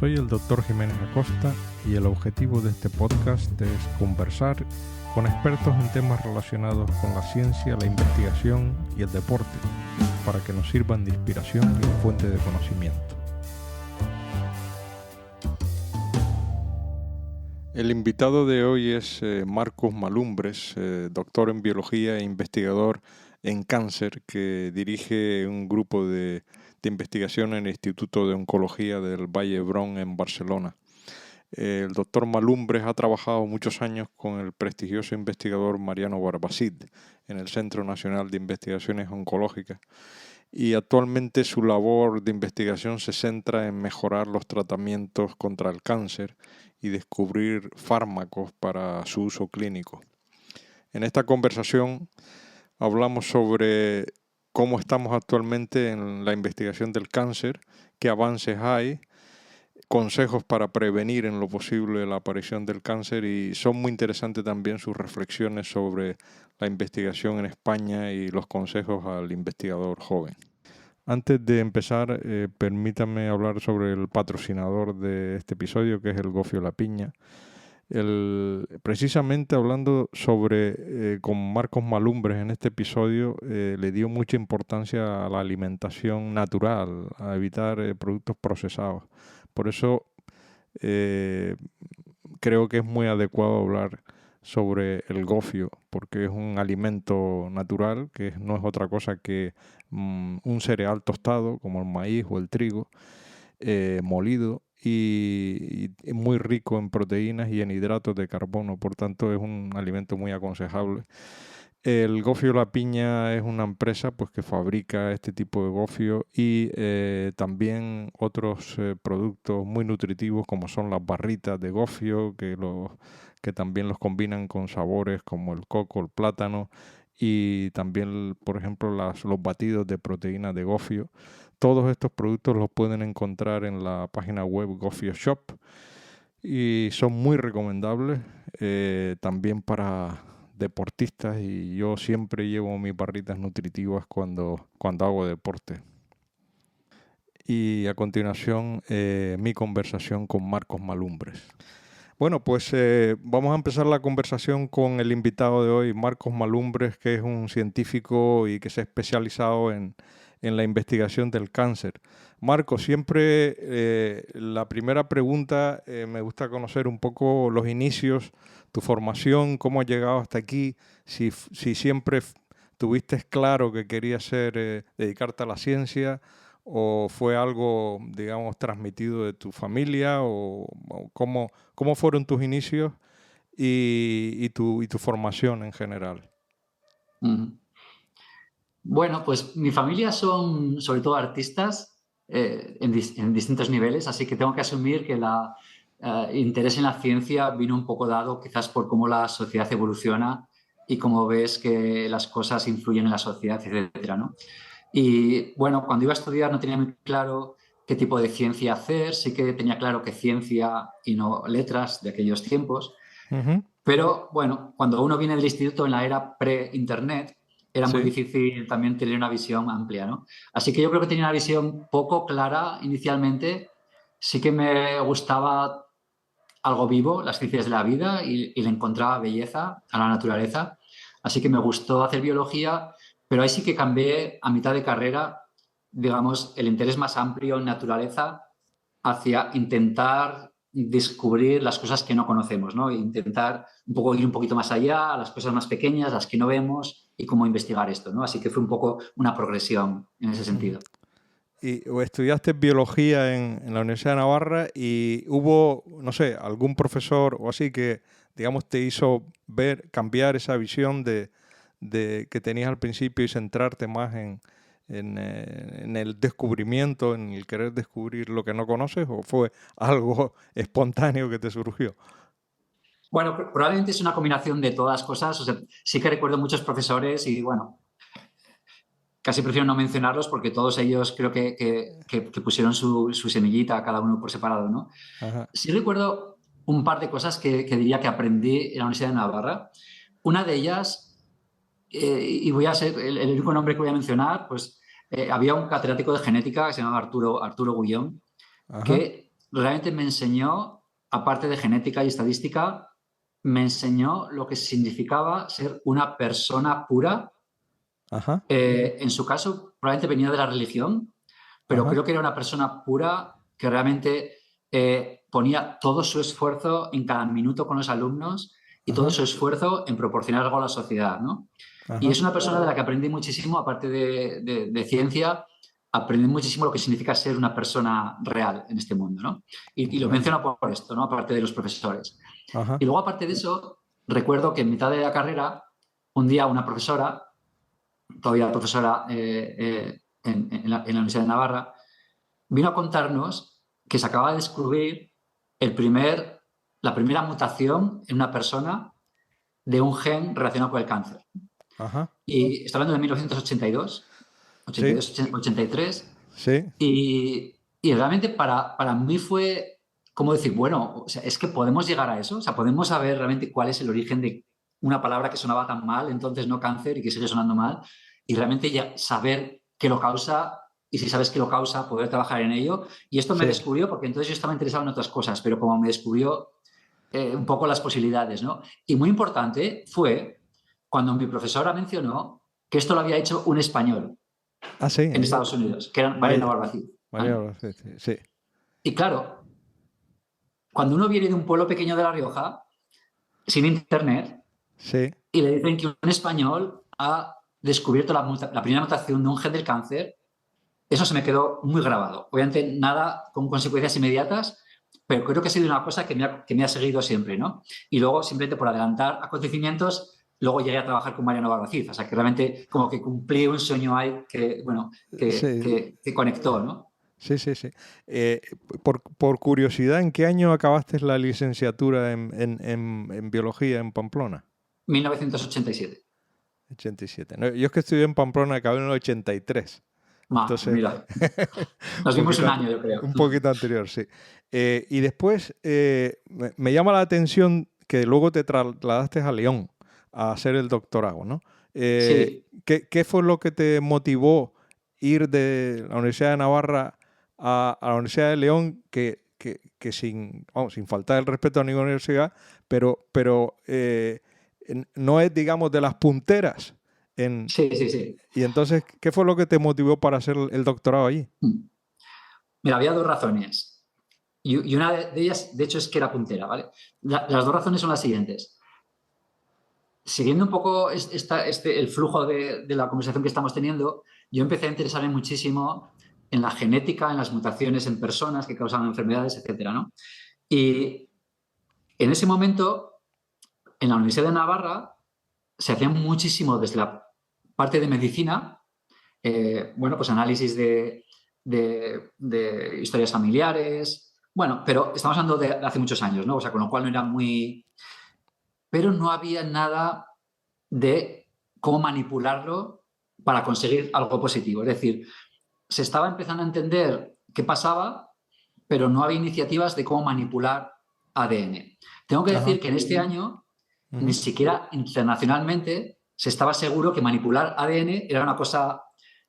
Soy el Dr. Jiménez Acosta y el objetivo de este podcast es conversar con expertos en temas relacionados con la ciencia, la investigación y el deporte, para que nos sirvan de inspiración y fuente de conocimiento. El invitado de hoy es Marcos Malumbres, doctor en biología e investigador en cáncer, que dirige un grupo de investigación en el Instituto de Oncología del Vall d'Hebron en Barcelona. El doctor Malumbres ha trabajado muchos años con el prestigioso investigador Mariano Barbacid en el Centro Nacional de Investigaciones Oncológicas y actualmente su labor de investigación se centra en mejorar los tratamientos contra el cáncer y descubrir fármacos para su uso clínico. En esta conversación hablamos sobre cómo estamos actualmente en la investigación del cáncer, qué avances hay, consejos para prevenir en lo posible la aparición del cáncer, y son muy interesantes también sus reflexiones sobre la investigación en España y los consejos al investigador joven. Antes de empezar, permítame hablar sobre el patrocinador de este episodio, que es el Gofio La Piña. Precisamente hablando sobre con Marcos Malumbres en este episodio, le dio mucha importancia a la alimentación natural, a evitar productos procesados. Por eso creo que es muy adecuado hablar sobre el gofio, porque es un alimento natural que no es otra cosa que un cereal tostado como el maíz o el trigo molido y muy rico en proteínas y en hidratos de carbono. Por tanto, es un alimento muy aconsejable. El Gofio La Piña es una empresa pues, que fabrica este tipo de gofio y también otros productos muy nutritivos como son las barritas de gofio, que también los combinan con sabores como el coco, el plátano, y también, por ejemplo, los batidos de proteína de gofio. Todos estos productos los pueden encontrar en la página web Gofio Shop y son muy recomendables también para deportistas, y yo siempre llevo mis barritas nutritivas cuando hago deporte. Y a continuación mi conversación con Marcos Malumbres. Bueno, pues vamos a empezar la conversación con el invitado de hoy, Marcos Malumbres, que es un científico y que se ha especializado en la investigación del cáncer. Marcos, siempre la primera pregunta, me gusta conocer un poco los inicios, tu formación, cómo has llegado hasta aquí, si siempre tuviste claro que querías dedicarte a la ciencia, o fue algo, digamos, transmitido de tu familia, o cómo fueron tus inicios y tu formación en general. Uh-huh. Bueno, pues mi familia son sobre todo artistas en distintos niveles, así que tengo que asumir que el interés en la ciencia vino un poco dado quizás por cómo la sociedad evoluciona y cómo ves que las cosas influyen en la sociedad, etcétera, ¿no? Y bueno, cuando iba a estudiar no tenía muy claro qué tipo de ciencia hacer, sí que tenía claro que ciencia y no letras de aquellos tiempos, pero bueno, cuando uno viene del instituto en la era pre-internet, era muy difícil también tener una visión amplia, ¿no? Así que yo creo que tenía una visión poco clara inicialmente. Sí que me gustaba algo vivo, las ciencias de la vida, y le encontraba belleza a la naturaleza. Así que me gustó hacer biología, pero ahí sí que cambié a mitad de carrera, digamos, el interés más amplio en naturaleza hacia intentar descubrir las cosas que no conocemos, ¿no? Intentar ir un poquito más allá, a las cosas más pequeñas, las que no vemos, y cómo investigar esto, ¿no? Así que fue un poco una progresión en ese sentido. O estudiaste biología en la Universidad de Navarra, y hubo, no sé, algún profesor o así que, digamos, te hizo cambiar esa visión de que tenías al principio y centrarte más en el descubrimiento, en el querer descubrir lo que no conoces, o fue algo espontáneo que te surgió? Bueno, probablemente es una combinación de todas cosas. O sea, sí que recuerdo muchos profesores y, bueno, casi prefiero no mencionarlos porque todos ellos creo que pusieron su semillita a cada uno por separado, ¿no? Ajá. Sí recuerdo un par de cosas que diría que aprendí en la Universidad de Navarra. Una de ellas, y voy a ser el único nombre que voy a mencionar, pues había un catedrático de genética que se llamaba Arturo Gullón, Ajá. que realmente me enseñó, aparte de genética y estadística, me enseñó lo que significaba ser una persona pura. Ajá, En su caso, probablemente venía de la religión, pero ajá, creo que era una persona pura que realmente ponía todo su esfuerzo en cada minuto con los alumnos y todo ajá, su esfuerzo en proporcionar algo a la sociedad, ¿no? Y ajá. es una persona de la que aprendí muchísimo, aparte de ciencia, aprendí muchísimo lo que significa ser una persona real en este mundo, ¿no? Y lo Bueno, menciono por esto, ¿no? Aparte de los profesores. ajá, Y luego, aparte de eso, recuerdo que en mitad de la carrera, un día una profesora, todavía profesora en la Universidad de Navarra, vino a contarnos que se acaba de descubrir la primera mutación en una persona de un gen relacionado con el cáncer. ajá. Y está hablando de 1982, Sí, 82, 83, sí, y realmente para mí fue como decir, bueno, o sea, es que podemos llegar a eso, o sea, podemos saber realmente cuál es el origen de una palabra que sonaba tan mal, entonces no cáncer y que sigue sonando mal, y realmente ya saber qué lo causa y si sabes qué lo causa, poder trabajar en ello. Y esto me sí. descubrió porque entonces yo estaba interesado en otras cosas, pero como me descubrió un poco las posibilidades, ¿no? Y muy importante fue cuando mi profesora mencionó que esto lo había hecho un español Ah, sí. en Estados Unidos, que era Mariano Vaya, Barbacid, María, ¿vale? sí, sí, sí, Y claro, cuando uno viene de un pueblo pequeño de La Rioja, sin internet, sí, y le dicen que un español ha descubierto la primera mutación de un gen del cáncer, eso se me quedó muy grabado. Obviamente nada con consecuencias inmediatas, pero creo que ha sido una cosa que me ha seguido siempre, ¿no? Y luego, simplemente por adelantar acontecimientos, luego llegué a trabajar con Mariano Barbaciz, o sea, que realmente como que cumplí un sueño ahí que, bueno, que, sí, que, que conectó, ¿no? sí, sí, sí. Eh, por curiosidad, ¿en qué año acabaste la licenciatura en biología en Pamplona? 1987. 87. No, yo es que estudié en Pamplona, acabé en el 83. Entonces, Mira, un nos vimos poquito, un año, yo creo. un poquito anterior, sí. Y después me llama la atención que luego te trasladaste a León a hacer el doctorado, ¿no? Sí, ¿Qué fue lo que te motivó ir de la Universidad de Navarra a la Universidad de León, que sin, vamos, sin faltar el respeto a ninguna universidad, pero no es, digamos, de las punteras en, sí, sí, sí. y entonces, ¿qué fue lo que te motivó para hacer el doctorado allí? Mira, había dos razones. Y una de ellas, de hecho, es que era puntera, ¿vale? Las dos razones son las siguientes. Siguiendo un poco el flujo de la conversación que estamos teniendo, yo empecé a interesarme muchísimo en la genética, en las mutaciones en personas que causan enfermedades, etcétera, ¿no? Y en ese momento, en la Universidad de Navarra, se hacía muchísimo desde la parte de medicina, bueno, pues análisis de historias familiares, bueno, pero estamos hablando de hace muchos años, ¿no? O sea, con lo cual no era muy... Pero no había nada de cómo manipularlo para conseguir algo positivo. Es decir, se estaba empezando a entender qué pasaba, pero no había iniciativas de cómo manipular ADN. Tengo que Ajá. decir que en este año, ni Ujú. siquiera internacionalmente, se estaba seguro que manipular ADN era una cosa,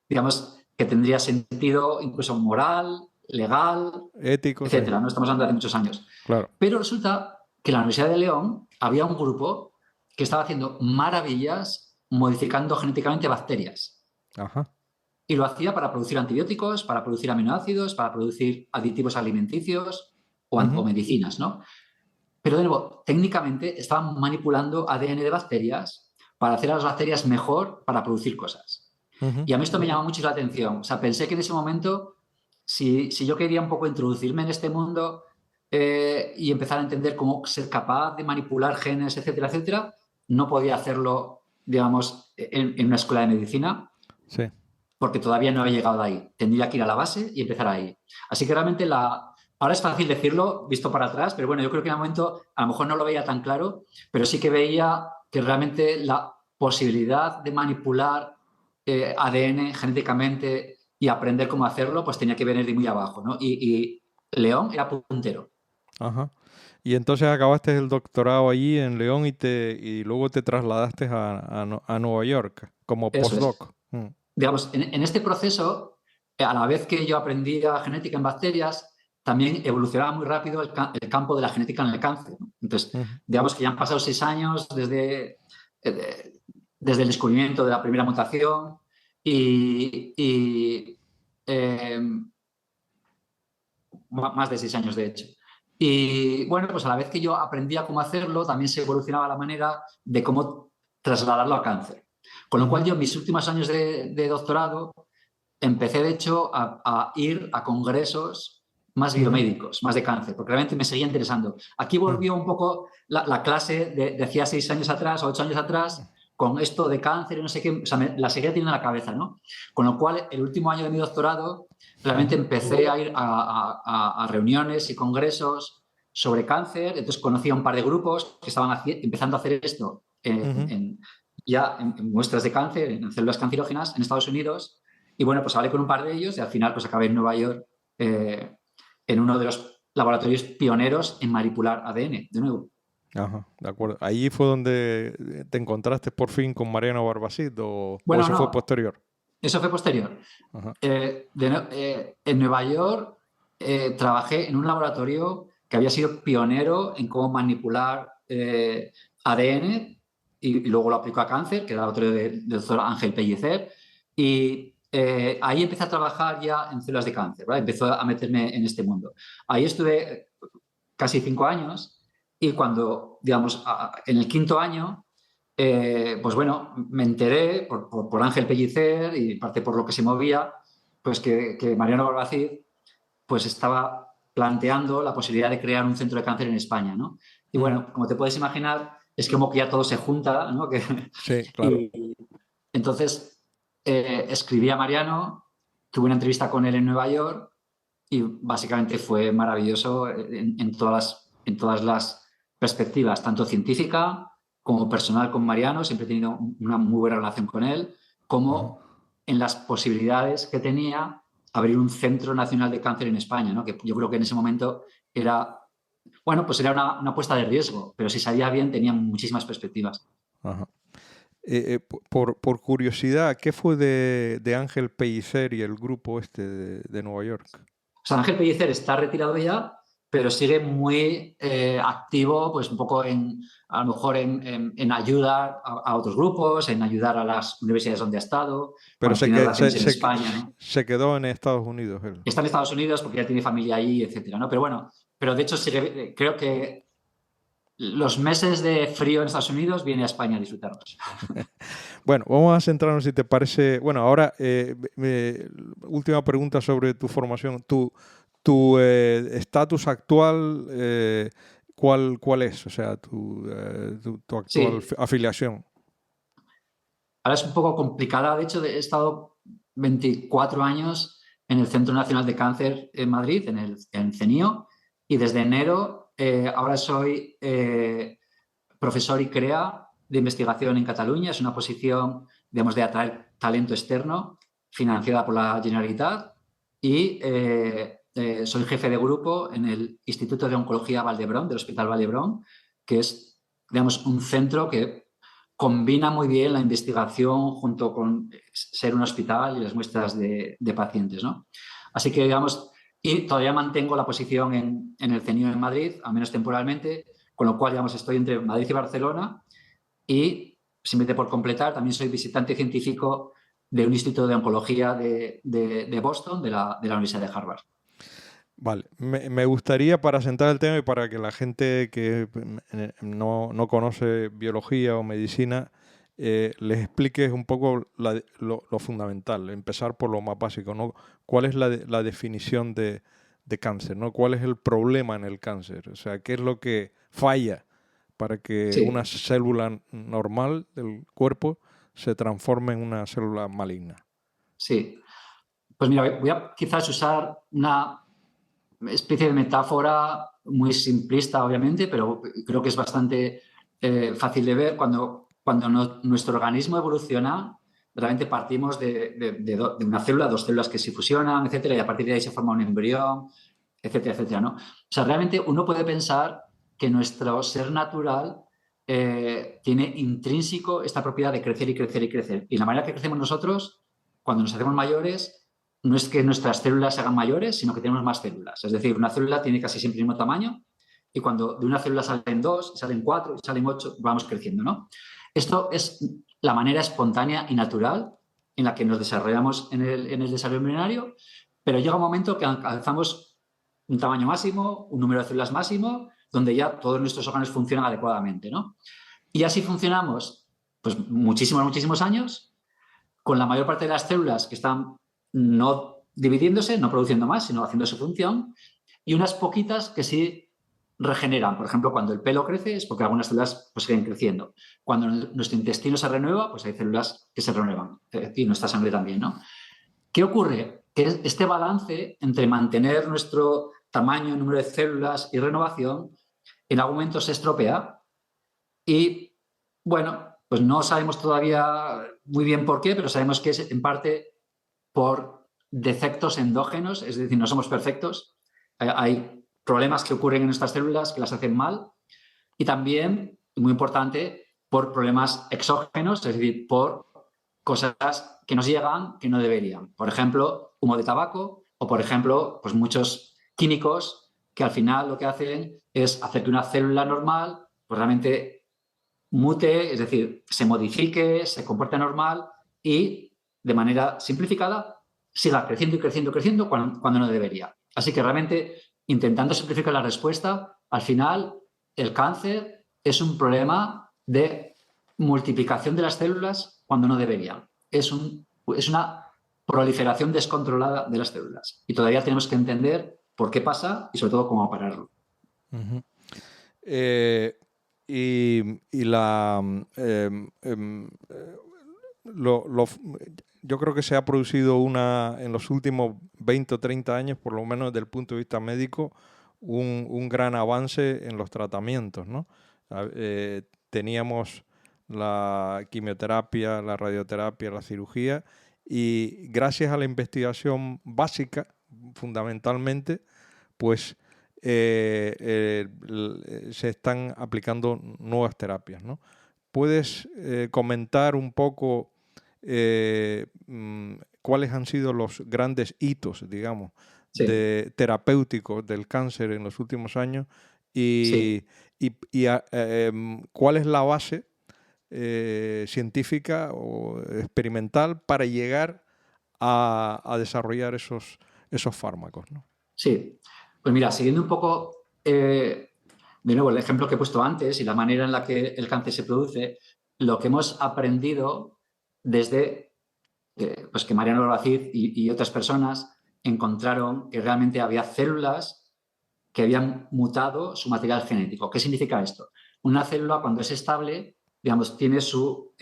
digamos, que tendría sentido incluso moral, legal, Ético, sí, etcétera. No estamos hablando de hace muchos años. claro. Pero resulta que en la Universidad de León había un grupo que estaba haciendo maravillas modificando genéticamente bacterias. Ajá. Y lo hacía para producir antibióticos, para producir aminoácidos, para producir aditivos alimenticios o Ujú, medicinas, ¿no? Pero de nuevo, técnicamente estaban manipulando ADN de bacterias para hacer a las bacterias mejor para producir cosas. ujú, Y a mí esto me llamó mucho la atención. O sea, pensé que en ese momento, si yo quería un poco introducirme en este mundo y empezar a entender cómo ser capaz de manipular genes, etcétera, etcétera, no podía hacerlo, digamos, en una escuela de medicina, sí. porque todavía no había llegado de ahí. Tendría que ir a la base y empezar ahí. Así que realmente ahora es fácil decirlo, visto para atrás, pero bueno, yo creo que en el momento a lo mejor no lo veía tan claro, pero sí que veía que realmente la posibilidad de manipular ADN genéticamente y aprender cómo hacerlo, pues tenía que venir de muy abajo, ¿no? Y León era puntero. Ajá. Y entonces acabaste el doctorado allí en León y luego te trasladaste a Nueva York como Eso es. postdoc. Digamos, en este proceso, a la vez que yo aprendía genética en bacterias, también evolucionaba muy rápido el campo de la genética en el cáncer, ¿no? Entonces, Ujú, digamos que ya han pasado 6 años desde el descubrimiento de la primera mutación y eh, más de 6 años, de hecho. Y bueno, pues a la vez que yo aprendía cómo hacerlo, también se evolucionaba la manera de cómo trasladarlo a cáncer. Con lo cual ujú, yo en mis últimos años de doctorado empecé, de hecho, a ir a congresos más ujú, biomédicos, más de cáncer, porque realmente me seguía interesando. Aquí ujú, volvió un poco la clase de hacía 6 años atrás o 8 años atrás, con esto de cáncer y no sé qué, o sea, la seguía teniendo en la cabeza, ¿no? Con lo cual, el último año de mi doctorado, realmente ujú, empecé a ir a reuniones y congresos sobre cáncer, entonces conocí a un par de grupos que estaban empezando a hacer esto ujú. ya en muestras de cáncer, en células cancerógenas en Estados Unidos. Y bueno, pues hablé con un par de ellos y al final pues acabé en Nueva York eh, en uno de los laboratorios pioneros en manipular ADN, de nuevo. Ajá, de acuerdo. ¿Ahí fue donde te encontraste por fin con Mariano Barbacid o Bueno, eso fue no, posterior? eso fue posterior. Ajá. En Nueva York trabajé en un laboratorio que había sido pionero en cómo manipular ADN y luego lo aplicó a cáncer, que era el laboratorio del doctor Ángel Pellicer. Y ahí empecé a trabajar ya en células de cáncer, ¿vale? Empezó a meterme en este mundo. Ahí estuve casi 5 años y cuando, digamos, en el quinto año, pues bueno, me enteré por Ángel Pellicer y parte por lo que se movía, pues que Mariano Barbacid pues estaba planteando la posibilidad de crear un centro de cáncer en España, ¿no? Y Ujú. bueno, como te puedes imaginar, es como que ya todo se junta, ¿no? Sí, claro. Y entonces escribí a Mariano, tuve una entrevista con él en Nueva York y básicamente fue maravilloso en todas las perspectivas, tanto científica como personal con Mariano, siempre he tenido una muy buena relación con él, Ajá. como en las posibilidades que tenía abrir un centro nacional de cáncer en España, ¿no? Que yo creo que en ese momento era, bueno, pues era una apuesta de riesgo, pero si salía bien tenía muchísimas perspectivas. Ajá. Por curiosidad, ¿qué fue de Ángel Pellicer y el grupo este de Nueva York? O sea, Ángel Pellicer está retirado ya, pero sigue muy activo, pues un poco a lo mejor en ayudar a otros grupos, en ayudar a las universidades donde ha estado, Pero cuando tiene relaciones en España, ¿no? se quedó en Estados Unidos él. Está en Estados Unidos porque ya tiene familia ahí, etcétera, ¿no? Pero bueno, pero de hecho creo que los meses de frío en Estados Unidos viene a España a disfrutarlos. Bueno, vamos a centrarnos, si te parece. Bueno, ahora, última pregunta sobre tu formación. Tu estatus actual, ¿cuál es? O sea, tu actual Sí, afiliación. ahora es un poco complicada. De hecho, he estado 24 años en el Centro Nacional de Cáncer en Madrid, en CENIO, y desde enero ahora soy profesor y CREA de investigación en Cataluña. Es una posición, digamos, de atraer talento externo financiada por la Generalitat y soy jefe de grupo en el Instituto de Oncología Valdebrón, del Hospital Valdebrón, que es, digamos, un centro que combina muy bien la investigación junto con ser un hospital y las muestras de pacientes, ¿no? Así que, digamos, y todavía mantengo la posición en el CENIO en Madrid, al menos temporalmente, con lo cual, digamos, estoy entre Madrid y Barcelona y, simplemente por completar, también soy visitante científico de un instituto de oncología de Boston, de la Universidad de Harvard. Vale, me gustaría para sentar el tema y para que la gente que no conoce biología o medicina les expliques un poco lo fundamental, empezar por lo más básico, ¿no? ¿Cuál es la definición de cáncer, ¿no? ¿Cuál es el problema en el cáncer? O sea, ¿qué es lo que falla para que una Sí, célula normal del cuerpo se transforme en una célula maligna? sí. Pues mira, voy a quizás usar una especie de metáfora muy simplista, obviamente, pero creo que es bastante fácil de ver. Cuando nuestro organismo evoluciona, realmente partimos de una célula, dos células que se fusionan, etcétera, y a partir de ahí se forma un embrión, etcétera, etcétera, ¿no? O sea, realmente uno puede pensar que nuestro ser natural tiene intrínseco esta propiedad de crecer y crecer y crecer. Y la manera que crecemos nosotros, cuando nos hacemos mayores, no es que nuestras células se hagan mayores, sino que tenemos más células. Es decir, una célula tiene casi siempre el mismo tamaño y cuando de una célula salen 2, salen 4, salen 8, vamos creciendo, ¿no? Esto es la manera espontánea y natural en la que nos desarrollamos en el desarrollo embrionario, pero llega un momento que alcanzamos un tamaño máximo, un número de células máximo, donde ya todos nuestros órganos funcionan adecuadamente, ¿no? Y así funcionamos pues, muchísimos años, con la mayor parte de las células que están no dividiéndose, no produciendo más, sino haciendo su función, y unas poquitas que sí regeneran. Por ejemplo, cuando el pelo crece es porque algunas células pues, siguen creciendo. Cuando nuestro intestino se renueva, pues hay células que se renuevan, y nuestra sangre también, ¿no? ¿Qué ocurre? Que este balance entre mantener nuestro tamaño, número de células y renovación, en algún momento se estropea y, bueno, pues no sabemos todavía muy bien por qué, pero sabemos que es en parte por defectos endógenos, es decir, no somos perfectos. Hay problemas que ocurren en nuestras células que las hacen mal y también, muy importante, por problemas exógenos, es decir, por cosas que nos llegan que no deberían. Por ejemplo, humo de tabaco o, por ejemplo, pues muchos químicos que al final lo que hacen es hacer que una célula normal pues realmente mute, es decir, se modifique, se comporte normal y, de manera simplificada, siga creciendo y creciendo y creciendo cuando no debería. Así que realmente, intentando simplificar la respuesta, al final el cáncer es un problema de multiplicación de las células cuando no deberían. Es una proliferación descontrolada de las células. Y todavía tenemos que entender por qué pasa y sobre todo cómo pararlo. Uh-huh. Y la yo creo que se ha producido en los últimos 20 o 30 años, por lo menos desde el punto de vista médico, un gran avance en los tratamientos, ¿no? Teníamos la quimioterapia, la radioterapia, la cirugía, y gracias a la investigación básica, fundamentalmente, pues se están aplicando nuevas terapias, ¿no? ¿Puedes comentar un poco cuáles han sido los grandes hitos, digamos, Sí, terapéuticos del cáncer en los últimos años sí. y cuál es la base científica o experimental para llegar a desarrollar esos fármacos, ¿no? Sí, pues mira, siguiendo un poco, de nuevo, el ejemplo que he puesto antes y la manera en la que el cáncer se produce, lo que hemos aprendido desde pues que Mariano Albacid y otras personas encontraron que realmente había células que habían mutado su material genético. ¿Qué significa esto? Una célula, cuando es estable, digamos, tiene su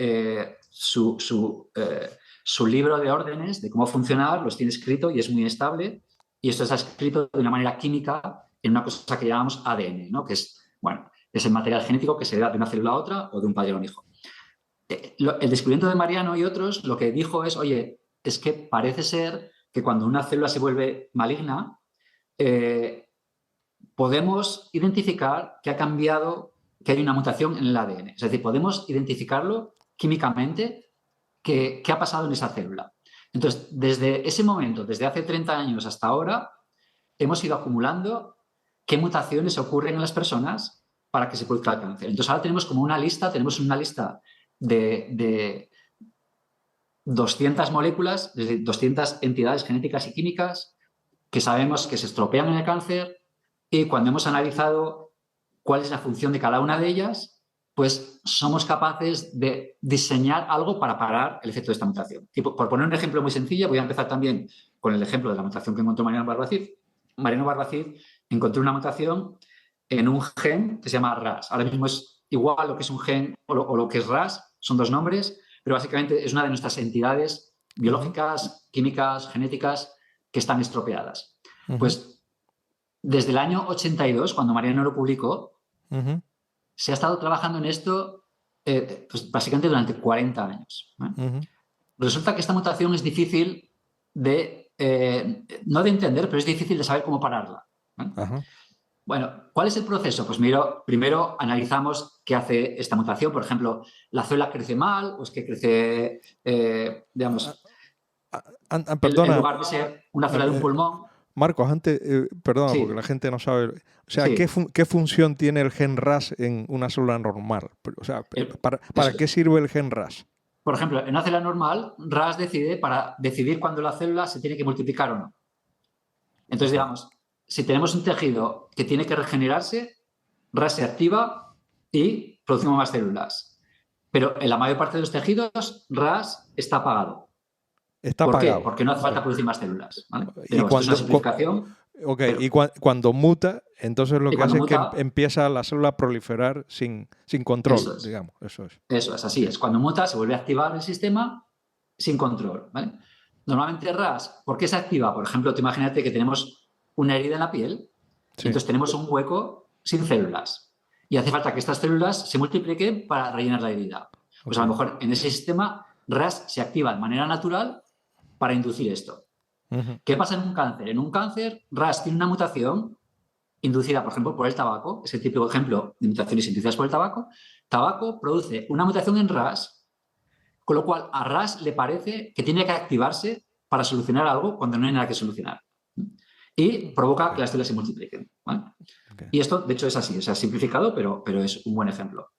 libro de órdenes de cómo funcionar, los tiene escrito y es muy estable. Y esto está escrito de una manera química en una cosa que llamamos ADN, ¿no? Que es, bueno, es el material genético que se da de una célula a otra o de un padre a un hijo. El descubrimiento de Mariano y otros lo que dijo es, oye, es que parece ser que cuando una célula se vuelve maligna, eh, podemos identificar que ha cambiado, que hay una mutación en el ADN. Es decir, podemos identificarlo químicamente qué ha pasado en esa célula. Entonces, desde ese momento, desde hace 30 años hasta ahora, hemos ido acumulando qué mutaciones ocurren en las personas para que se produzca el cáncer. Entonces, ahora tenemos tenemos una lista de 200 moléculas, desde 200 entidades genéticas y químicas que sabemos que se estropean en el cáncer y cuando hemos analizado cuál es la función de cada una de ellas, pues somos capaces de diseñar algo para parar el efecto de esta mutación. Y por poner un ejemplo muy sencillo, voy a empezar también con el ejemplo de la mutación que encontró Mariano Barbacid. Mariano Barbacid encontró una mutación en un gen que se llama RAS. Ahora mismo es igual lo que es un gen o lo que es RAS, son dos nombres, pero básicamente es una de nuestras entidades Uh-huh. biológicas, químicas, genéticas que están estropeadas. Uh-huh. Pues desde el año 82, cuando Mariano lo publicó, Uh-huh. se ha estado trabajando en esto pues básicamente durante 40 años. Uh-huh. Resulta que esta mutación es difícil no de entender, pero es difícil de saber cómo pararla. Ajá. Bueno, ¿cuál es el proceso? Pues primero analizamos qué hace esta mutación. Por ejemplo, ¿la célula crece mal o es que crece, Ah, digamos? En En perdona, lugar de ser una eh, célula de un eh, pulmón, Marcos, antes, perdona, porque la sí, gente no sabe. O sea, sí. ¿qué función tiene el gen RAS en una célula normal? O sea, ¿para Eso qué es. sirve el gen RAS? Por ejemplo, en una célula normal, RAS decide para decidir cuándo la célula se tiene que multiplicar o no. Entonces, Ok, digamos, si tenemos un tejido que tiene que regenerarse, RAS se activa y producimos más células. Pero en la mayor parte de los tejidos, RAS está apagado. está ¿Por qué? apagado. Porque no hace Ok. falta producir más células. ¿Vale? Y Esto es una simplificación, y pero cuando muta, entonces lo y que cuando hace es que muta, empieza la célula a proliferar sin control, eso es. digamos. Eso es. Eso es, Ok. así es. Cuando muta, se vuelve a activar el sistema sin control. ¿Vale? Normalmente RAS, ¿por qué se activa? Por ejemplo, te imagínate que tenemos una herida en la piel y Sí. entonces tenemos un hueco sin células. Y hace falta que estas células se multipliquen para rellenar la herida. Pues Ok. a lo mejor en ese sistema RAS se activa de manera natural para inducir esto. Ujú. ¿Qué pasa en un cáncer? En un cáncer, RAS tiene una mutación inducida, por ejemplo, por el tabaco, es el típico ejemplo de mutaciones inducidas por el tabaco. Tabaco produce una mutación en RAS, con lo cual a RAS le parece que tiene que activarse para solucionar algo cuando no hay nada que solucionar. Y provoca Ok. que las células se multipliquen. ¿Vale? Ok. Y esto, de hecho, es así, o sea, simplificado, pero es un buen ejemplo.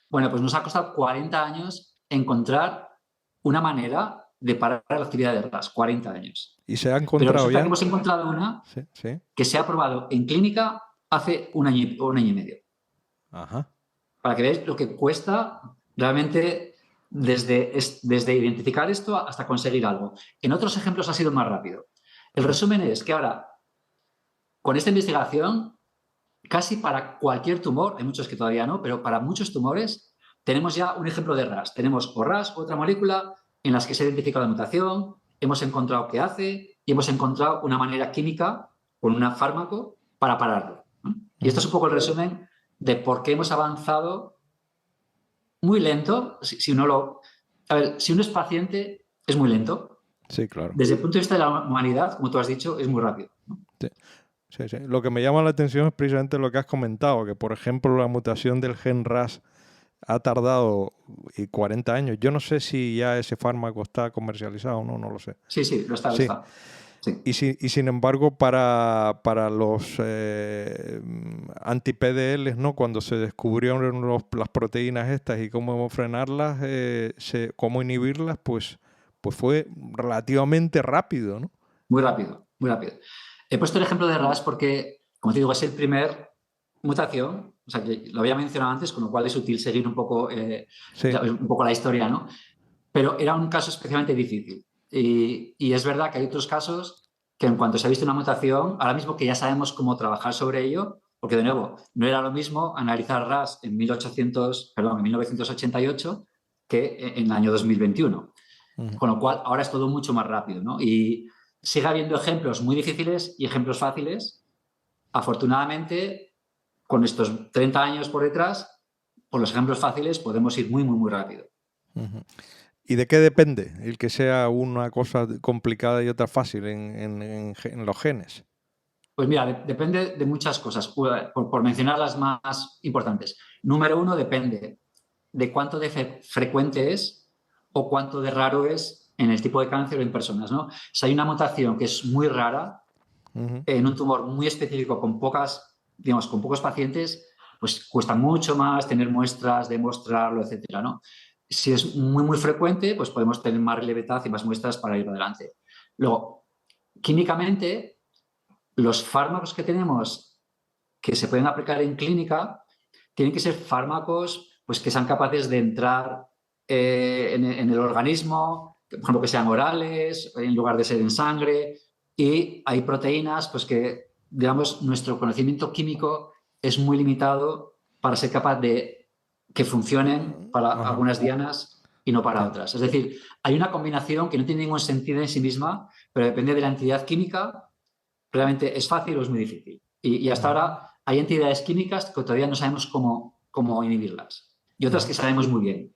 Bueno, pues nos ha costado 40 años encontrar una manera de parar la actividad de RAS, 40 años. ¿Y se ha Pero encontrado resulta que ya? hemos encontrado una Sí, sí. que se ha probado en clínica hace un año y medio. Ajá. Para que veáis lo que cuesta realmente desde identificar esto hasta conseguir algo. En otros ejemplos ha sido más rápido. El Sí. resumen es que ahora, con esta investigación, casi para cualquier tumor, hay muchos que todavía no, pero para muchos tumores tenemos ya un ejemplo de RAS. Tenemos o RAS, otra molécula, en las que se ha identificado la mutación, hemos encontrado qué hace y hemos encontrado una manera química con un fármaco para pararlo. Y esto Ujú. es un poco el resumen de por qué hemos avanzado muy lento. Si uno lo. A ver, si uno es paciente, es muy lento. Sí, claro. Desde el punto de vista de la humanidad, como tú has dicho, es muy rápido, ¿no? Sí. Sí, sí. Lo que me llama la atención es precisamente lo que has comentado, que por ejemplo la mutación del gen RAS ha tardado 40 años. Yo no sé si ya ese fármaco está comercializado o no, no lo sé. Sí, sí, lo está, lo Sí. está. Sí. Y sin embargo, para los anti-PDLs, ¿no? Cuando se descubrieron las proteínas estas y cómo frenarlas, cómo inhibirlas, pues fue relativamente rápido, ¿no? Muy rápido, muy rápido. He puesto el ejemplo de RAS porque, como te digo, es el primer mutación, o sea, que lo había mencionado antes, con lo cual es útil seguir Sí. un poco la historia, ¿no? Pero era un caso especialmente difícil. Y es verdad que hay otros casos que en cuanto se ha visto una mutación, ahora mismo que ya sabemos cómo trabajar sobre ello, porque de nuevo, no era lo mismo analizar RAS en 1988 que en el año 2021. Ujú. Con lo cual, ahora es todo mucho más rápido, ¿no? Y sigue habiendo ejemplos muy difíciles y ejemplos fáciles. Afortunadamente, con estos 30 años por detrás, por los ejemplos fáciles podemos ir muy, muy, muy rápido. Ujú. ¿Y de qué depende el que sea una cosa complicada y otra fácil en los genes? Pues mira, depende de muchas cosas, por mencionar las más importantes. Número uno, depende de cuánto de frecuente es o cuánto de raro es en el tipo de cáncer o en personas, ¿no? Si hay una mutación que es muy rara, Ujú. en un tumor muy específico con digamos, con pocos pacientes, pues cuesta mucho más tener muestras, demostrarlo, etcétera, ¿no? Si es muy, muy frecuente, pues podemos tener más relevedad y más muestras para ir adelante. Luego, químicamente, los fármacos que tenemos que se pueden aplicar en clínica tienen que ser fármacos pues, que sean capaces de entrar en el organismo, por ejemplo, que sean orales, en lugar de ser en sangre. Y hay proteínas pues, que, digamos, nuestro conocimiento químico es muy limitado para ser capaz de que funcionen para Ajá, algunas dianas y no para entiendo. otras. Es decir, hay una combinación que no tiene ningún sentido en sí misma, pero depende de la entidad química, realmente es fácil o es muy difícil. Y hasta Ujú, ahora hay entidades químicas que todavía no sabemos cómo inhibirlas y otras ujú, que sabemos muy bien.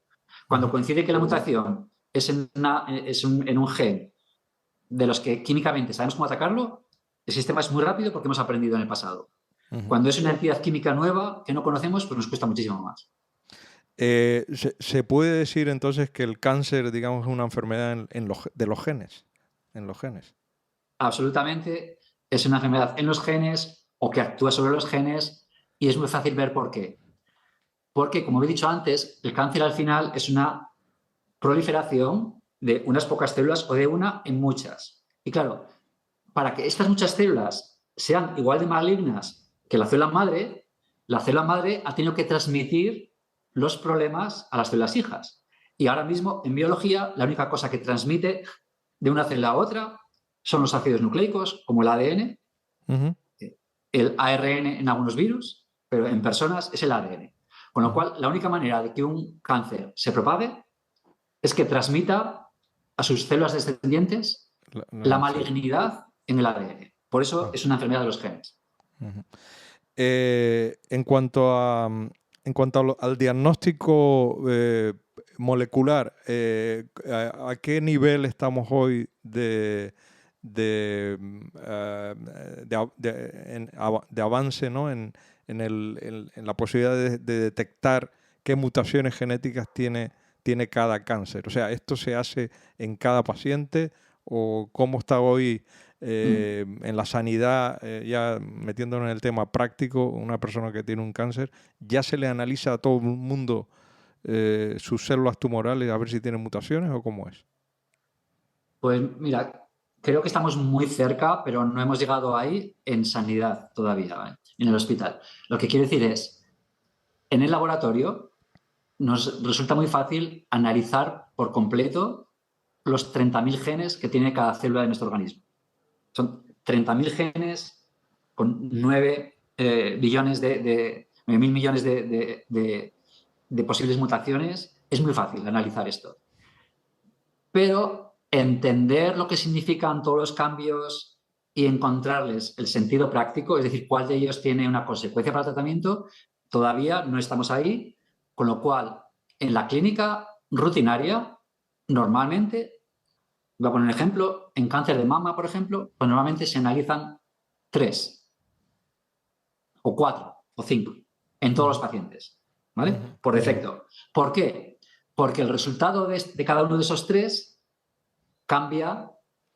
Cuando ujú, coincide que la mutación en un gen de los que químicamente sabemos cómo atacarlo, el sistema es muy rápido porque hemos aprendido en el pasado. ujú. Cuando es una entidad química nueva que no conocemos, pues nos cuesta muchísimo más. ¿Se puede decir entonces que el cáncer, digamos, es una enfermedad de los genes? en los genes. Absolutamente, es una enfermedad en los genes o que actúa sobre los genes y es muy fácil ver por qué. Porque, como he dicho antes, el cáncer al final es una proliferación de unas pocas células o de una en muchas. Y claro, para que estas muchas células sean igual de malignas que la célula madre ha tenido que transmitir los problemas a las células hijas. Y ahora mismo, en biología, la única cosa que transmite de una célula a otra son los ácidos nucleicos, como el ADN, el ARN en algunos virus, pero en personas es el ADN. Con lo cual, la única manera de que un cáncer se propague es que transmita a sus células descendientes la malignidad en el ADN. Por eso es una enfermedad de los genes. En cuanto al diagnóstico molecular, ¿a qué nivel estamos hoy de avance, ¿no? en la posibilidad de detectar qué mutaciones genéticas tiene cada cáncer? O sea, ¿esto se hace en cada paciente o cómo está hoy en la sanidad, ya metiéndonos en el tema práctico, una persona que tiene un cáncer, ya se le analiza a todo el mundo sus células tumorales a ver si tienen mutaciones o cómo es? Pues mira, creo que estamos muy cerca, pero no hemos llegado ahí en sanidad todavía, en el hospital. Lo que quiero decir es, en el laboratorio nos resulta muy fácil analizar por completo los 30.000 genes que tiene cada célula de nuestro organismo. Son 30.000 genes con 9 billones 9.000 millones de posibles mutaciones. Es muy fácil analizar esto. Pero entender lo que significan todos los cambios y encontrarles el sentido práctico, es decir, cuál de ellos tiene una consecuencia para el tratamiento, todavía no estamos ahí, con lo cual en la clínica rutinaria, normalmente, voy a poner un ejemplo, en cáncer de mama, por ejemplo, pues normalmente se analizan 3 o 4 o 5 en todos los pacientes, ¿vale? Por defecto. ¿Por qué? Porque el resultado de cada uno de esos 3 cambia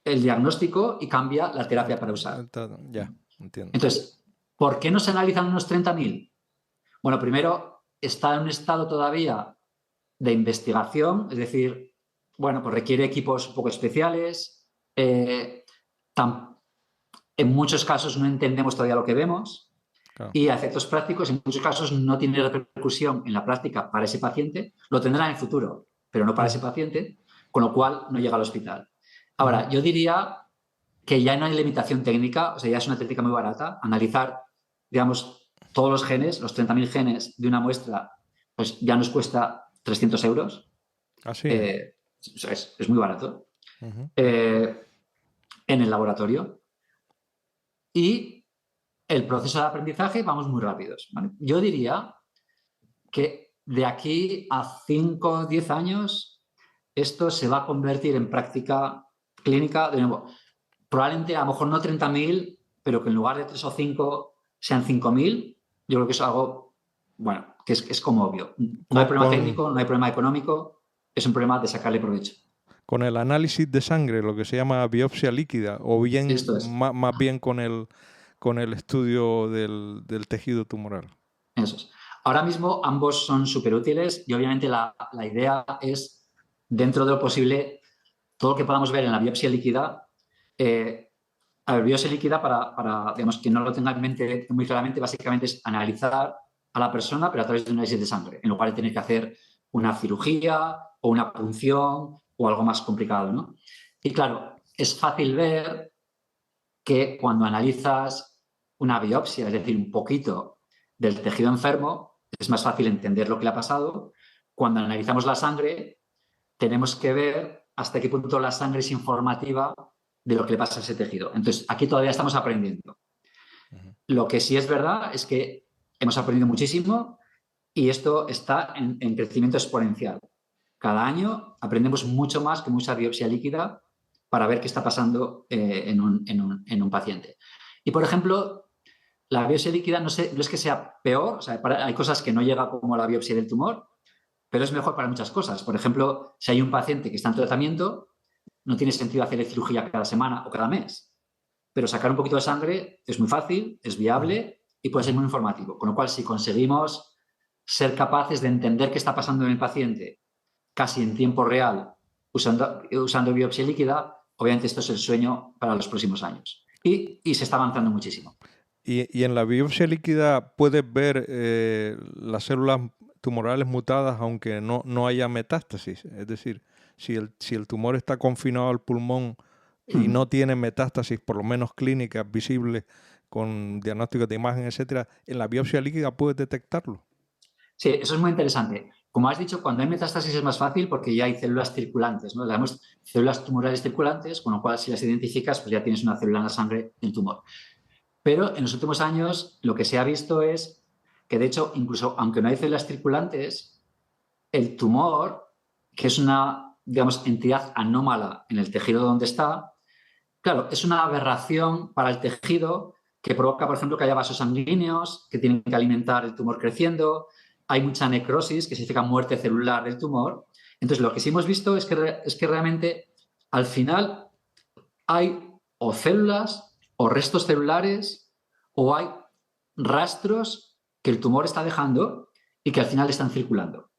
el diagnóstico y cambia la terapia para usar. Ya, entiendo. Entonces, ¿por qué no se analizan unos 30.000? Bueno, primero, está en un estado todavía de investigación, es decir, bueno, pues requiere equipos un poco especiales. En muchos casos no entendemos todavía lo que vemos. Claro. Y a efectos prácticos, en muchos casos no tiene repercusión en la práctica para ese paciente, lo tendrá en el futuro, pero no para ese paciente, con lo cual no llega al hospital. Ahora, yo diría que ya no hay limitación técnica, o sea, ya es una técnica muy barata, analizar, digamos, todos los genes, los 30.000 genes de una muestra, pues ya nos cuesta 300 euros. ¿Así? Es muy barato. En el laboratorio. Y el proceso de aprendizaje vamos muy rápidos, ¿vale? Yo diría que de aquí a 5 o 10 años esto se va a convertir en práctica clínica, de nuevo, probablemente a lo mejor no 30.000, pero que en lugar de 3 o 5 sean 5.000, yo creo que es algo, bueno, que es como obvio. No hay problema técnico, no hay problema económico, es un problema de sacarle provecho. Con el análisis de sangre, lo que se llama biopsia líquida, o bien más bien con el estudio del tejido tumoral. Eso es. Ahora mismo ambos son súper útiles y obviamente la idea es, dentro de lo posible, todo lo que podamos ver en la biopsia líquida. A ver, biopsia líquida, para digamos, quien no lo tenga en mente muy claramente, básicamente es analizar a la persona, pero a través de un análisis de sangre, en lugar de tener que hacer una cirugía o una punción o algo más complicado, ¿no? Y claro, es fácil ver que cuando analizas una biopsia, es decir, un poquito del tejido enfermo, es más fácil entender lo que le ha pasado. Cuando analizamos la sangre, tenemos que ver hasta qué punto la sangre es informativa de lo que le pasa a ese tejido. Entonces, aquí todavía estamos aprendiendo. Lo que sí es verdad es que hemos aprendido muchísimo y esto está en crecimiento exponencial. Cada año aprendemos mucho más que mucha biopsia líquida para ver qué está pasando en un paciente. Y, por ejemplo, la biopsia líquida no es que sea peor, o sea, hay cosas que no llega como la biopsia del tumor, pero es mejor para muchas cosas. Por ejemplo, si hay un paciente que está en tratamiento, no tiene sentido hacer cirugía cada semana o cada mes. Pero sacar un poquito de sangre es muy fácil, es viable y puede ser muy informativo. Con lo cual, si conseguimos ser capaces de entender qué está pasando en el paciente casi en tiempo real usando biopsia líquida, obviamente esto es el sueño para los próximos años. Y se está avanzando muchísimo. Y en la biopsia líquida puedes ver las células tumorales mutadas aunque no haya metástasis. Es decir, si el tumor está confinado al pulmón y no tiene metástasis, por lo menos clínicas visibles con diagnósticos de imagen, etcétera, en la biopsia líquida puedes detectarlo. Sí, eso es muy interesante. Como has dicho, cuando hay metástasis es más fácil porque ya hay células circulantes, ¿no? Tenemos células tumorales circulantes, con lo cual si las identificas, pues ya tienes una célula en la sangre del tumor. Pero en los últimos años lo que se ha visto es que, de hecho, incluso aunque no hay células circulantes, el tumor, que es una, digamos, entidad anómala en el tejido donde está, claro, es una aberración para el tejido que provoca, por ejemplo, que haya vasos sanguíneos que tienen que alimentar el tumor creciendo. Hay mucha necrosis, que significa muerte celular del tumor. Entonces, lo que sí hemos visto es que realmente al final hay o células o restos celulares o hay rastros que el tumor está dejando y que al final están circulando.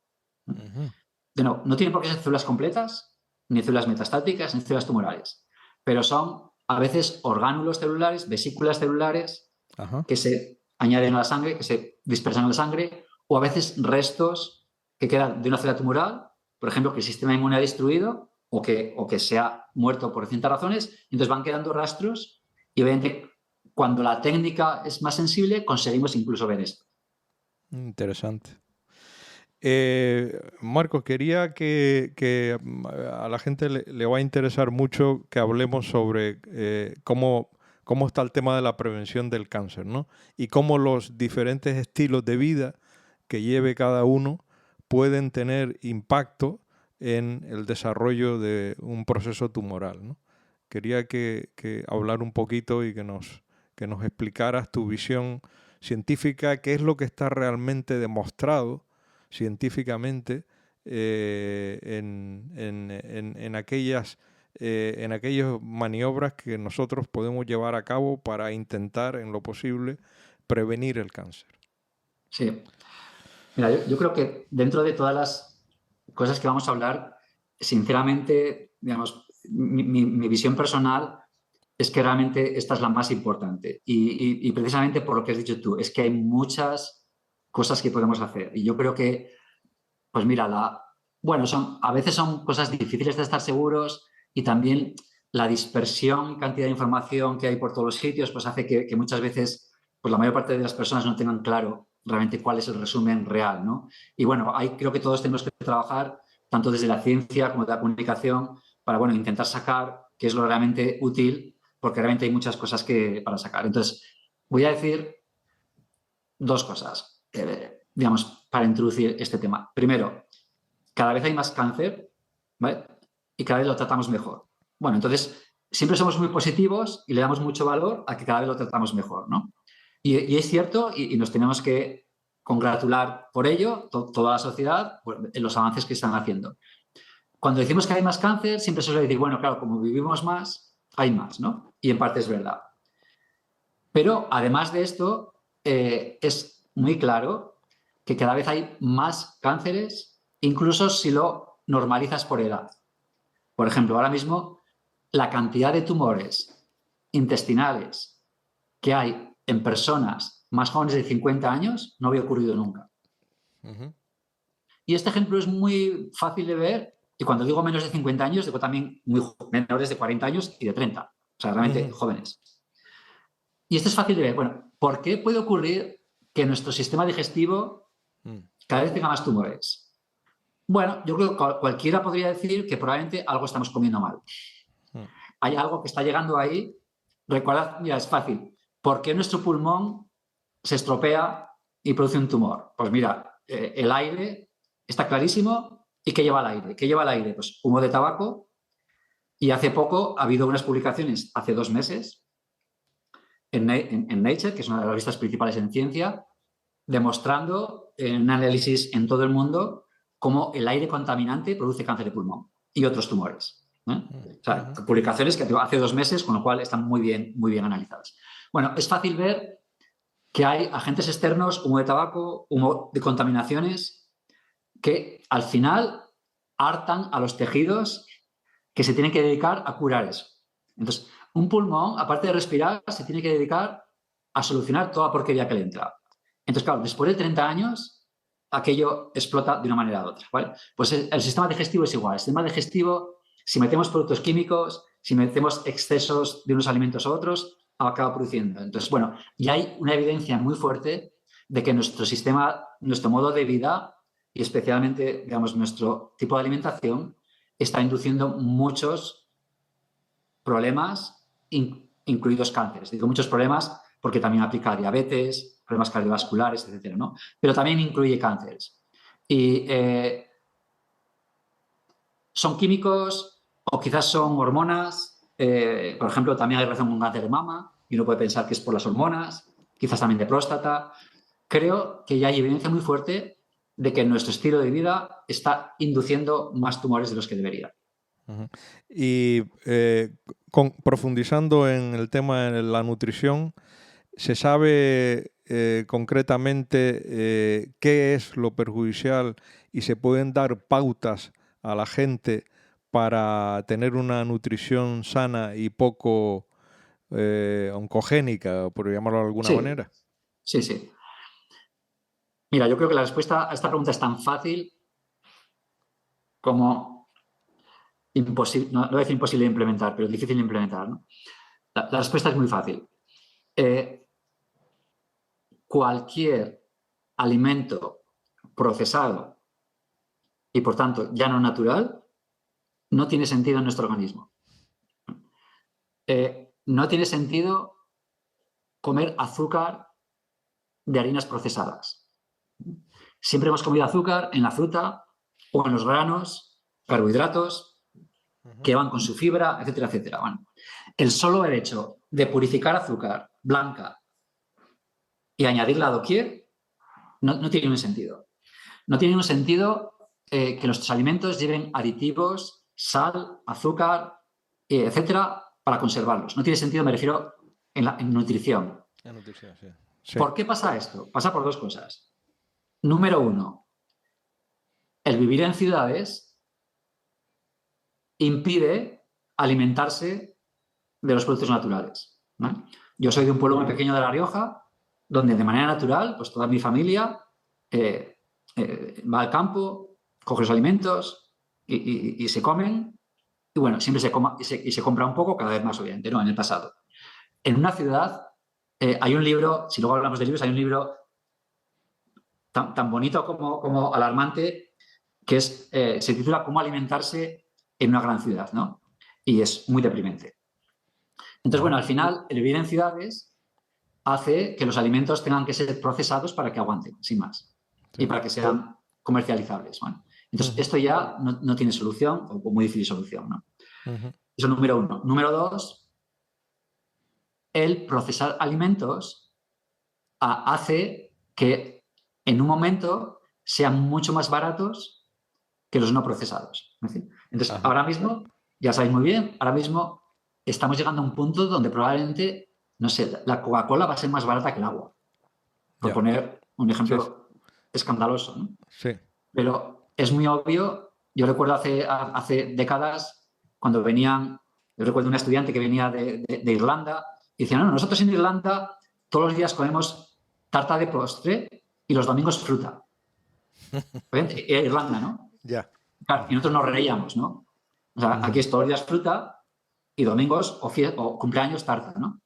No tienen por qué ser células completas, ni células metastáticas, ni células tumorales, pero son a veces orgánulos celulares, vesículas celulares que se añaden a la sangre, que se dispersan en la sangre, o a veces restos que quedan de una célula tumoral, por ejemplo, que el sistema inmune ha destruido o que se ha muerto por distintas razones, y entonces van quedando rastros y obviamente cuando la técnica es más sensible conseguimos incluso ver esto. Interesante. Marcos, quería que a la gente le va a interesar mucho que hablemos sobre cómo está el tema de la prevención del cáncer, ¿no? Y cómo los diferentes estilos de vida que lleve cada uno pueden tener impacto en el desarrollo de un proceso tumoral, ¿no? Quería que hablar un poquito y que nos explicaras tu visión científica, qué es lo que está realmente demostrado científicamente en aquellas maniobras que nosotros podemos llevar a cabo para intentar, en lo posible, prevenir el cáncer. Sí. Mira, yo creo que dentro de todas las cosas que vamos a hablar, sinceramente, digamos, mi visión personal es que realmente esta es la más importante. Y precisamente por lo que has dicho tú, es que hay muchas cosas que podemos hacer. Y yo creo que, pues mira, bueno, a veces son cosas difíciles de estar seguros y también la dispersión y cantidad de información que hay por todos los sitios, pues hace que muchas veces pues la mayor parte de las personas no tengan claro realmente cuál es el resumen real, ¿no? Y bueno, ahí creo que todos tenemos que trabajar, tanto desde la ciencia como de la comunicación, para, bueno, intentar sacar qué es lo realmente útil, porque realmente hay muchas cosas para sacar. Entonces, voy a decir dos cosas, digamos, para introducir este tema. Primero, cada vez hay más cáncer, ¿vale? Y cada vez lo tratamos mejor. Bueno, entonces, siempre somos muy positivos y le damos mucho valor a que cada vez lo tratamos mejor, ¿no? Y es cierto, y nos tenemos que congratular por ello, toda la sociedad, en los avances que están haciendo. Cuando decimos que hay más cáncer, siempre se suele decir, bueno, claro, como vivimos más, hay más, ¿no? Y en parte es verdad. Pero además de esto, es muy claro que cada vez hay más cánceres, incluso si lo normalizas por edad. Por ejemplo, ahora mismo la cantidad de tumores intestinales que hay en personas más jóvenes de 50 años no había ocurrido nunca. Y este ejemplo es muy fácil de ver, y cuando digo menos de 50 años, digo también menores de 40 años y de 30, o sea, realmente jóvenes. Y esto es fácil de ver. Bueno, ¿por qué puede ocurrir que nuestro sistema digestivo cada vez tenga más tumores? Bueno, yo creo que cualquiera podría decir que probablemente algo estamos comiendo mal. Hay algo que está llegando ahí. Recuerda, mira, es fácil. ¿Por qué nuestro pulmón se estropea y produce un tumor? Pues mira, el aire está clarísimo. ¿Y qué lleva el aire? ¿Qué lleva el aire? Pues humo de tabaco. Y hace poco ha habido unas publicaciones, hace 2 meses, en Nature, que es una de las revistas principales en ciencia, demostrando en un análisis en todo el mundo cómo el aire contaminante produce cáncer de pulmón y otros tumores. O sea, publicaciones que hace 2 meses, con lo cual están muy bien analizadas. Bueno, es fácil ver que hay agentes externos, humo de tabaco, humo de contaminaciones, que al final hartan a los tejidos que se tienen que dedicar a curar eso. Entonces, un pulmón, aparte de respirar, se tiene que dedicar a solucionar toda porquería que le entra. Entonces, claro, después de 30 años, aquello explota de una manera u otra, ¿vale? Pues el sistema digestivo es igual. El sistema digestivo, si metemos productos químicos, si metemos excesos de unos alimentos a otros, acaba produciendo. Entonces, bueno, ya hay una evidencia muy fuerte de que nuestro sistema, nuestro modo de vida y especialmente, digamos, nuestro tipo de alimentación está induciendo muchos problemas, incluidos cánceres. Digo muchos problemas porque también aplica a diabetes, problemas cardiovasculares, etcétera, ¿no? Pero también incluye cánceres. Y son químicos o quizás son hormonas. Por ejemplo, también hay relación con cáncer de mama y uno puede pensar que es por las hormonas, quizás también de próstata. Creo que ya hay evidencia muy fuerte de que nuestro estilo de vida está induciendo más tumores de los que debería. Y profundizando en el tema de la nutrición, ¿se sabe concretamente qué es lo perjudicial y se pueden dar pautas a la gente para tener una nutrición sana y poco oncogénica, por llamarlo de alguna Sí, manera? sí. Mira, yo creo que la respuesta a esta pregunta es tan fácil como imposible, no voy a decir imposible de implementar, pero difícil de implementar, ¿no? La respuesta es muy fácil. Cualquier alimento procesado y, por tanto, ya no natural, no tiene sentido en nuestro organismo. No tiene sentido comer azúcar de harinas procesadas. Siempre hemos comido azúcar en la fruta o en los granos, carbohidratos, que van con su fibra, etcétera, etcétera. Bueno, el solo hecho de purificar azúcar blanca y añadirla a doquier no tiene un sentido. No tiene un sentido que nuestros alimentos lleven aditivos, sal, azúcar, etcétera, para conservarlos. No tiene sentido, me refiero en nutrición. La nutrición, sí. Sí. ¿Por qué pasa esto? Pasa por 2 cosas. Número 1, el vivir en ciudades impide alimentarse de los productos naturales, ¿no? Yo soy de un pueblo muy pequeño de La Rioja, donde de manera natural, pues toda mi familia va al campo, coge los alimentos y se comen. Y bueno, siempre se compra un poco, cada vez más obviamente, ¿no? En el pasado. En una ciudad hay un libro, si luego hablamos de libros, hay un libro tan bonito como alarmante, que se titula Cómo alimentarse en una gran ciudad, ¿no? Y es muy deprimente. Entonces, bueno, al final, el vivir en ciudades hace que los alimentos tengan que ser procesados para que aguanten, sin más, y para que sean comercializables. Bueno, entonces, esto ya no tiene solución o muy difícil solución, ¿no? Eso número 1. Número 2, el procesar alimentos hace que en un momento sean mucho más baratos que los no procesados. Entonces, ahora mismo, ya sabéis muy bien, ahora mismo estamos llegando a un punto donde probablemente, no sé, la Coca-Cola va a ser más barata que el agua. Por poner un ejemplo escandaloso, ¿no? Sí. Pero es muy obvio. Yo recuerdo hace décadas, cuando venían, yo recuerdo un estudiante que venía de Irlanda y decía, no, nosotros en Irlanda todos los días comemos tarta de postre y los domingos fruta. Irlanda, ¿no? Ya. Claro, y nosotros nos reíamos, ¿no? O sea, aquí es todos los días fruta y domingos o cumpleaños tarta, ¿no?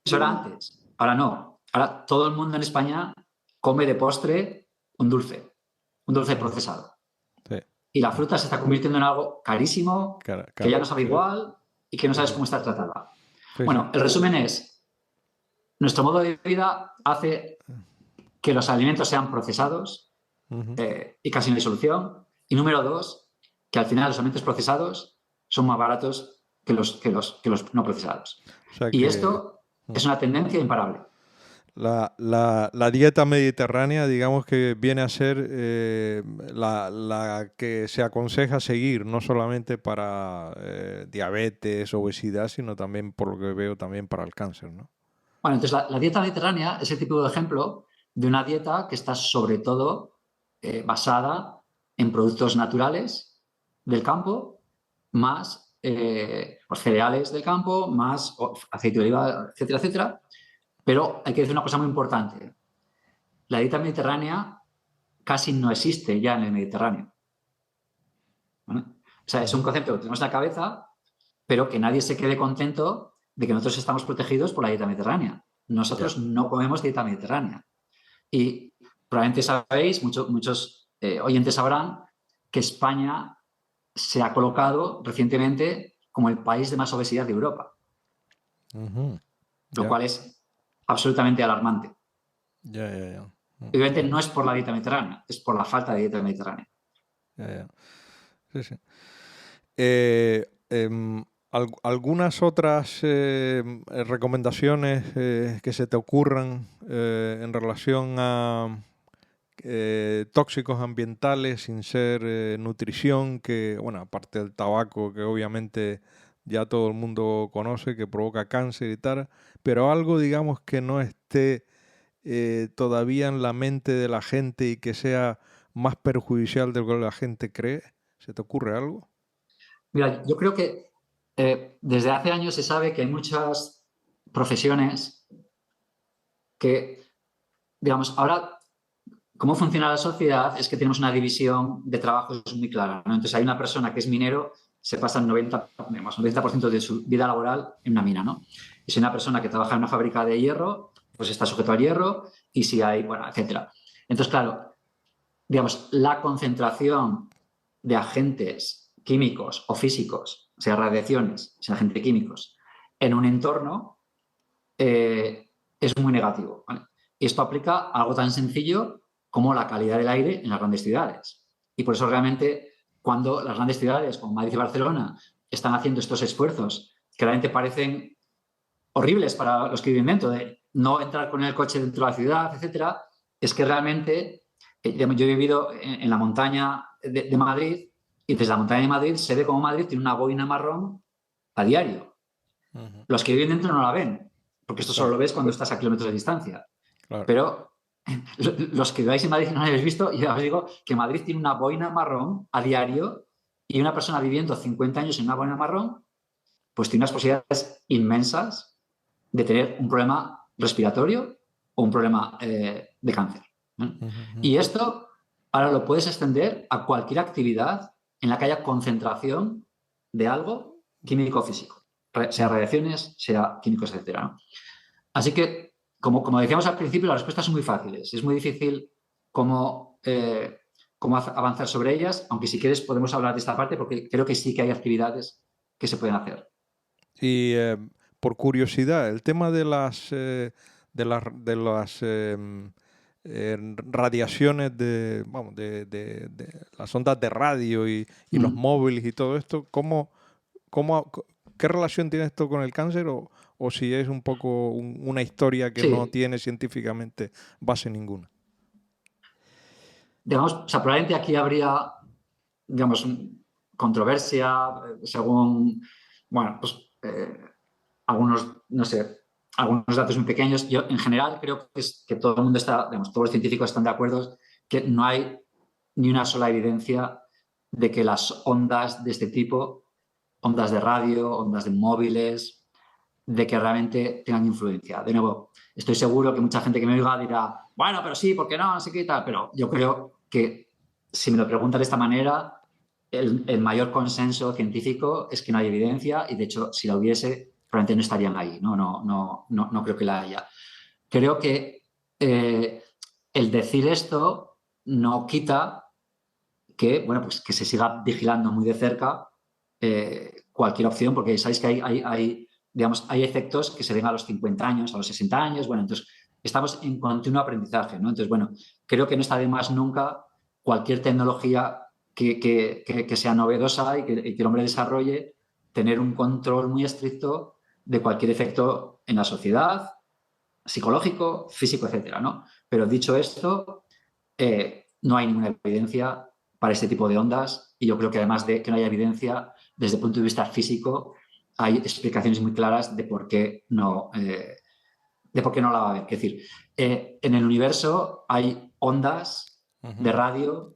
Eso era antes. Ahora no. Ahora todo el mundo en España come de postre un dulce procesado. Sí. Y la fruta se está convirtiendo en algo carísimo, que ya no sabe igual y que no sabes cómo está tratada. Sí, bueno, el resumen es, nuestro modo de vida hace que los alimentos sean procesados y casi no hay solución. Y número 2, que al final los alimentos procesados son más baratos que los no procesados. O sea y que esto es una tendencia imparable. La dieta mediterránea, digamos que viene a ser la que se aconseja seguir, no solamente para diabetes, obesidad, sino también, por lo que veo, también para el cáncer, ¿no? Bueno, entonces la dieta mediterránea es el tipo de ejemplo de una dieta que está sobre todo basada en productos naturales del campo, más pues, cereales del campo, más aceite de oliva, etcétera, etcétera. Pero hay que decir una cosa muy importante. La dieta mediterránea casi no existe ya en el Mediterráneo. ¿Vale? O sea, es un concepto que tenemos en la cabeza, pero que nadie se quede contento de que nosotros estamos protegidos por la dieta mediterránea. Ya. Nosotros no comemos dieta mediterránea. Y probablemente sabéis, muchos oyentes sabrán, que España se ha colocado recientemente como el país de más obesidad de Europa, Ujú. lo Ya, cual es absolutamente alarmante. ya, ya, ya. Obviamente Ujú. no es por la dieta mediterránea, es por la falta de dieta mediterránea. Ya, ya. Sí, sí. Algunas otras recomendaciones que se te ocurran en relación a tóxicos ambientales sin ser nutrición, que, bueno, aparte del tabaco, que obviamente ya todo el mundo conoce, que provoca cáncer y tal, pero algo, digamos, que no esté todavía en la mente de la gente y que sea más perjudicial de lo que la gente cree. ¿Se te ocurre algo? Mira, yo creo que desde hace años se sabe que hay muchas profesiones que, digamos, ahora cómo funciona la sociedad es que tenemos una división de trabajos muy clara, ¿no? Entonces hay una persona que es minero, se pasa el 90% de su vida laboral en una mina, ¿no? Y si hay una persona que trabaja en una fábrica de hierro, pues está sujeto al hierro, y si hay, bueno, etcétera. Entonces, claro, digamos, la concentración de agentes químicos o físicos, sea radiaciones, sea agentes químicos, en un entorno es muy negativo. ¿Vale? Y esto aplica a algo tan sencillo como la calidad del aire en las grandes ciudades. Y por eso realmente cuando las grandes ciudades como Madrid y Barcelona están haciendo estos esfuerzos que realmente parecen horribles para los que viven dentro, de no entrar con el coche dentro de la ciudad, etcétera, es que realmente yo he vivido en la montaña de Madrid y desde la montaña de Madrid se ve como Madrid tiene una boina marrón a diario. Ujú. Los que viven dentro no la ven, porque esto solo Claro, lo ves cuando estás a kilómetros de distancia. claro. Pero los que viváis en Madrid y no lo habéis visto, ya os digo que Madrid tiene una boina marrón a diario y una persona viviendo 50 años en una boina marrón, pues tiene unas posibilidades inmensas de tener un problema respiratorio o un problema de cáncer. ¿Eh? Ujú, ujú. Y esto ahora lo puedes extender a cualquier actividad en la que haya concentración de algo químico o físico, sea Ujú. radiaciones, sea químicos, etc. ¿No? Así que, como decíamos al principio, las respuestas son muy fáciles. Es muy difícil cómo avanzar sobre ellas, aunque si quieres podemos hablar de esta parte porque creo que sí que hay actividades que se pueden hacer. Y por curiosidad, el tema de las radiaciones vamos, de las ondas de radio y los Mm. móviles y todo esto, cómo, ¿qué relación tiene esto con el cáncer o si es un poco una historia que no Sí, tiene científicamente base ninguna? digamos, o sea, probablemente aquí habría, digamos, controversia según, bueno, pues algunos, no sé, algunos datos muy pequeños. Yo, en general, creo que todo el mundo está, digamos, todos los científicos están de acuerdo que no hay ni una sola evidencia de que las ondas de este tipo, ondas de radio, ondas de móviles, de que realmente tengan influencia. De nuevo, estoy seguro que mucha gente que me oiga dirá, bueno, pero sí, ¿por qué no? No sé qué y tal. Pero yo creo que si me lo preguntan de esta manera, el mayor consenso científico es que no hay evidencia y de hecho si la hubiese probablemente no estarían ahí, no creo que la haya. Creo que el decir esto no quita que, bueno, pues que se siga vigilando muy de cerca cualquier opción, porque sabéis que digamos, hay efectos que se ven a los 50 años, a los 60 años, bueno, entonces estamos en continuo aprendizaje, ¿no? Entonces, bueno, creo que no está de más nunca cualquier tecnología que sea novedosa y que el hombre desarrolle, tener un control muy estricto de cualquier efecto en la sociedad, psicológico, físico, etcétera, ¿no? Pero dicho esto, no hay ninguna evidencia para este tipo de ondas y yo creo que además de que no haya evidencia desde el punto de vista físico, hay explicaciones muy claras de por qué no la va a haber. Es decir, en el universo hay ondas de radio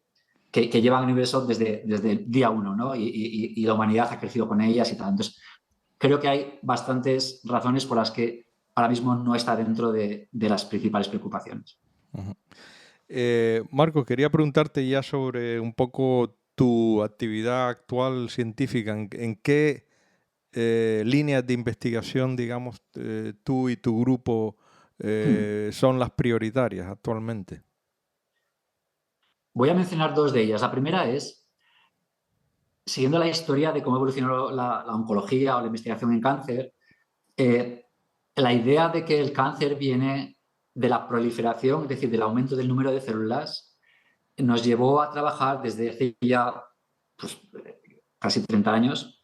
que llevan el universo desde el día uno, ¿no? Y la humanidad ha crecido con ellas y tal. Entonces, creo que hay bastantes razones por las que ahora mismo no está dentro de las principales preocupaciones. Marco, quería preguntarte ya sobre un poco tu actividad actual científica. ¿En qué líneas de investigación, digamos, tú y tu grupo son las prioritarias actualmente? Voy a mencionar dos de ellas. La primera es, siguiendo la historia de cómo evolucionó la oncología o la investigación en cáncer, la idea de que el cáncer viene de la proliferación, es decir, del aumento del número de células, nos llevó a trabajar desde hace ya pues, casi 30 años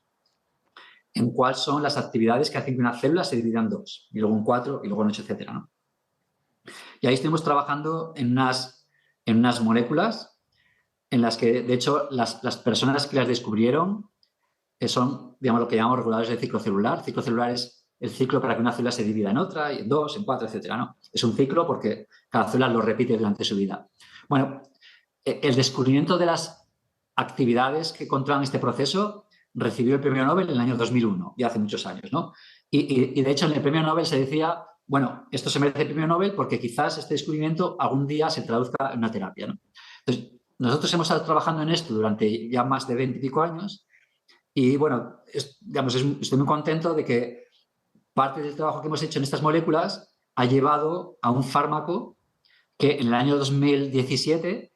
en cuáles son las actividades que hacen que una célula se divida en dos, y luego en cuatro, y luego en ocho, etcétera, ¿no? Y ahí estuvimos trabajando en unas moléculas en las que, de hecho, las personas que las descubrieron son, digamos, lo que llamamos reguladores del ciclo celular. El ciclo celular es el ciclo para que una célula se divida en otra, y en dos, en cuatro, etcétera, ¿no? Es un ciclo porque cada célula lo repite durante su vida. Bueno, el descubrimiento de las actividades que controlan este proceso recibió el premio Nobel en el año 2001, ya hace muchos años, ¿no? Y de hecho en el premio Nobel se decía, bueno, esto se merece el premio Nobel porque quizás este descubrimiento algún día se traduzca en una terapia, ¿no? Entonces, nosotros hemos estado trabajando en esto durante ya más de 20 y pico años y, bueno, estoy muy contento de que parte del trabajo que hemos hecho en estas moléculas ha llevado a un fármaco que en el año 2017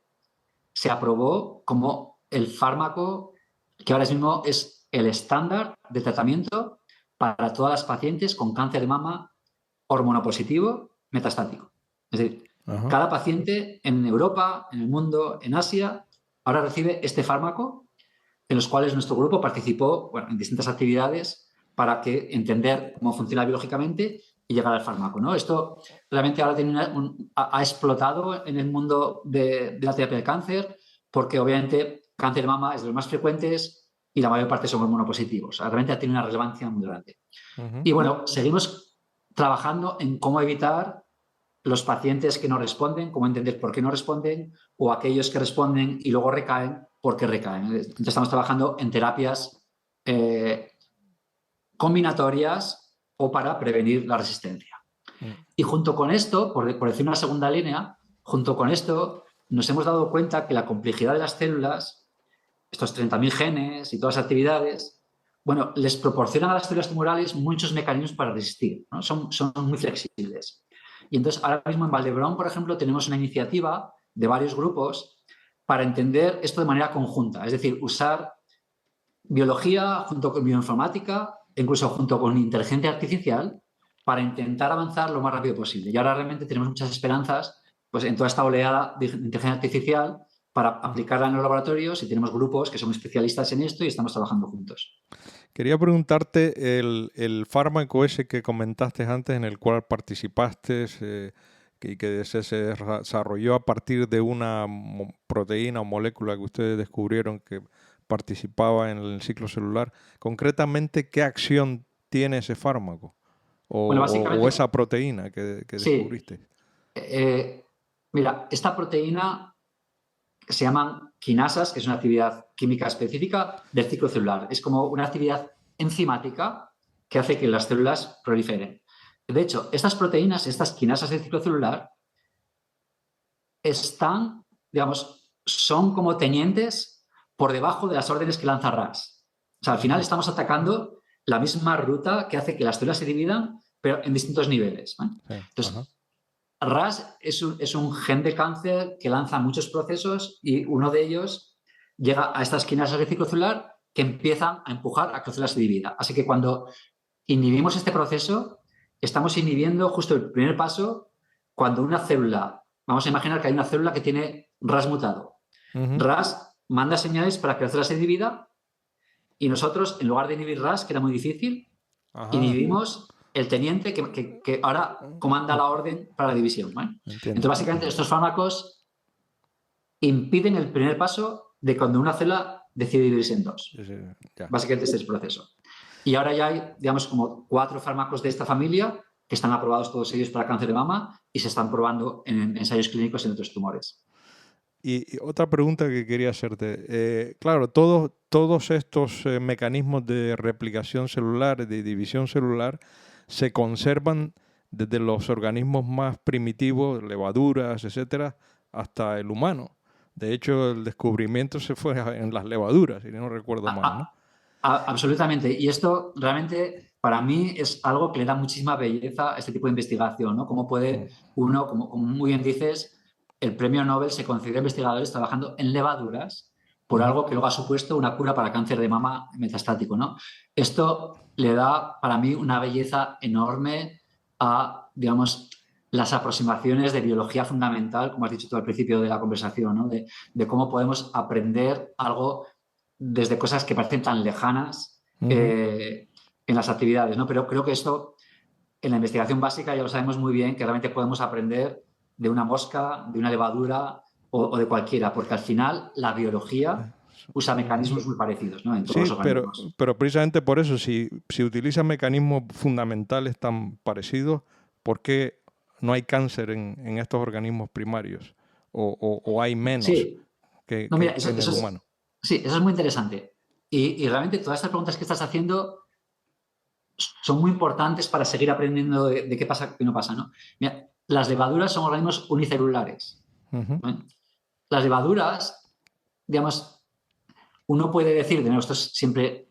se aprobó como el fármaco que ahora mismo es el estándar de tratamiento para todas las pacientes con cáncer de mama hormonopositivo metastático. Es decir, cada paciente en Europa, en el mundo, en Asia, ahora recibe este fármaco en los cuales nuestro grupo participó en distintas actividades para entender cómo funciona biológicamente y llegar al fármaco, ¿no? Esto realmente ahora ha explotado en el mundo de la terapia de cáncer porque obviamente cáncer de mama es de los más frecuentes y la mayor parte son hormonopositivos. Realmente tiene una relevancia muy grande. Y bueno, seguimos trabajando en cómo evitar los pacientes que no responden, cómo entender por qué no responden, o aquellos que responden y luego recaen, por qué recaen. Entonces estamos trabajando en terapias combinatorias o para prevenir la resistencia. Y junto con esto, por decir una segunda línea, junto con esto nos hemos dado cuenta que la complejidad de las células, estos 30.000 genes y todas las actividades, bueno, les proporcionan a las células tumorales muchos mecanismos para resistir, ¿no? Son muy flexibles. Y entonces ahora mismo en Valdebrón, por ejemplo, tenemos una iniciativa de varios grupos para entender esto de manera conjunta, es decir, usar biología junto con bioinformática, incluso junto con inteligencia artificial, para intentar avanzar lo más rápido posible. Y ahora realmente tenemos muchas esperanzas pues, en toda esta oleada de inteligencia artificial para aplicarla en los laboratorios y tenemos grupos que son especialistas en esto y estamos trabajando juntos. Quería preguntarte el fármaco ese que comentaste antes en el cual participaste y que se desarrolló a partir de una proteína o molécula que ustedes descubrieron que participaba en el ciclo celular. Concretamente, ¿qué acción tiene ese fármaco o esa proteína que descubriste? Mira, esta proteína se llaman quinasas, que es una actividad química específica del ciclo celular. Es como una actividad enzimática que hace que las células proliferen. De hecho, estas proteínas, estas quinasas del ciclo celular, son como tenientes por debajo de las órdenes que lanza RAS. O sea, al final estamos atacando la misma ruta que hace que las células se dividan, pero en distintos niveles, ¿vale? Entonces, RAS es un gen de cáncer que lanza muchos procesos y uno de ellos llega a estas quinasas del ciclo celular que empiezan a empujar a que la célula se divida. Así que cuando inhibimos este proceso, estamos inhibiendo justo el primer paso cuando una célula, vamos a imaginar que hay una célula que tiene RAS mutado. RAS manda señales para que la célula se divida y nosotros, en lugar de inhibir RAS, que era muy difícil, inhibimos el teniente que ahora comanda la orden para la división, ¿vale? Entiendo. Entonces, básicamente, estos fármacos impiden el primer paso de cuando una célula decide dividirse en dos. Ya. Básicamente, este es el proceso. Y ahora ya hay, digamos, como 4 fármacos de esta familia que están aprobados todos ellos para cáncer de mama y se están probando en ensayos clínicos en otros tumores. Y otra pregunta que quería hacerte. Claro, todos estos mecanismos de replicación celular, de división celular, se conservan desde los organismos más primitivos, levaduras, etcétera, hasta el humano. De hecho, el descubrimiento se fue en las levaduras, si no recuerdo mal, ¿no? Absolutamente. Y esto realmente para mí es algo que le da muchísima belleza a este tipo de investigación, ¿no? Cómo puede uno, como muy bien dices, el premio Nobel se concedió a investigadores trabajando en levaduras por algo que luego ha supuesto una cura para cáncer de mama metastático, ¿no? Esto le da para mí una belleza enorme a, digamos, las aproximaciones de biología fundamental, como has dicho tú al principio de la conversación, ¿no? De cómo podemos aprender algo desde cosas que parecen tan lejanas en las actividades, ¿no? Pero creo que esto en la investigación básica ya lo sabemos muy bien, que realmente podemos aprender de una mosca, de una levadura o de cualquiera, porque al final la biología usa mecanismos muy parecidos, ¿no? En todos los Sí, organismos. pero precisamente por eso, si utilizan mecanismos fundamentales tan parecidos, ¿por qué no hay cáncer en estos organismos primarios? ¿O hay menos Sí, no, mira, que en el humano? sí, eso es muy interesante. Y realmente todas estas preguntas que estás haciendo son muy importantes para seguir aprendiendo de qué pasa y qué no pasa, ¿no? Mira, las levaduras son organismos unicelulares. ¿Vale? Las levaduras, digamos, uno puede decir, de nuevo, esto es siempre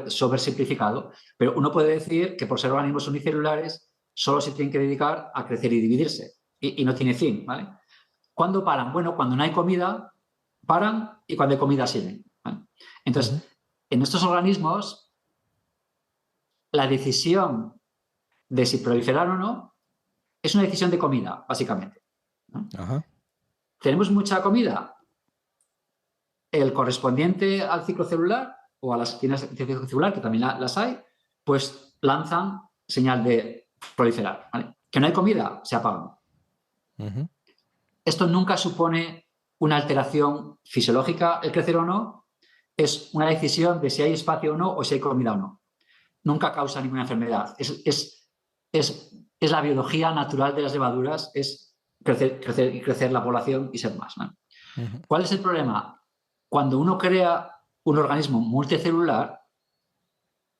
sobresimplificado, pero uno puede decir que por ser organismos unicelulares solo se tienen que dedicar a crecer y dividirse y no tiene fin, ¿vale? ¿Cuándo paran? Bueno, cuando no hay comida, paran y cuando hay comida siguen. ¿Vale? Entonces, en estos organismos, la decisión de si proliferar o no es una decisión de comida, básicamente, ¿no? Ajá. ¿Tenemos mucha comida? El correspondiente al ciclo celular o a las esquinas de ciclo celular, que también las hay, pues lanzan señal de proliferar. ¿Vale? Que no hay comida, se apagan. Esto nunca supone una alteración fisiológica, el crecer o no, es una decisión de si hay espacio o no o si hay comida o no. Nunca causa ninguna enfermedad. Es la biología natural de las levaduras, es crecer la población y ser más, ¿no? ¿Cuál es el problema? Cuando uno crea un organismo multicelular,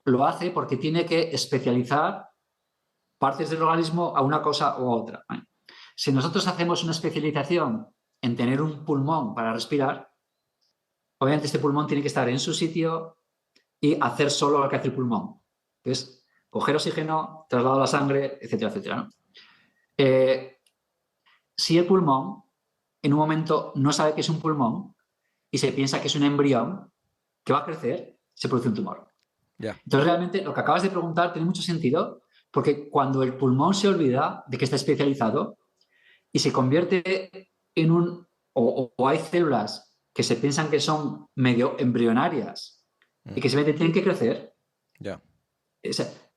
lo hace porque tiene que especializar partes del organismo a una cosa o a otra. Si nosotros hacemos una especialización en tener un pulmón para respirar, obviamente este pulmón tiene que estar en su sitio y hacer solo lo que hace el pulmón, que es coger oxígeno, trasladar la sangre, etcétera, etcétera, ¿no? Si el pulmón en un momento no sabe que es un pulmón y se piensa que es un embrión que va a crecer, se produce un tumor. Entonces, realmente, lo que acabas de preguntar tiene mucho sentido, porque cuando el pulmón se olvida de que está especializado y se convierte en o hay células que se piensan que son medio embrionarias y que se tienen que crecer,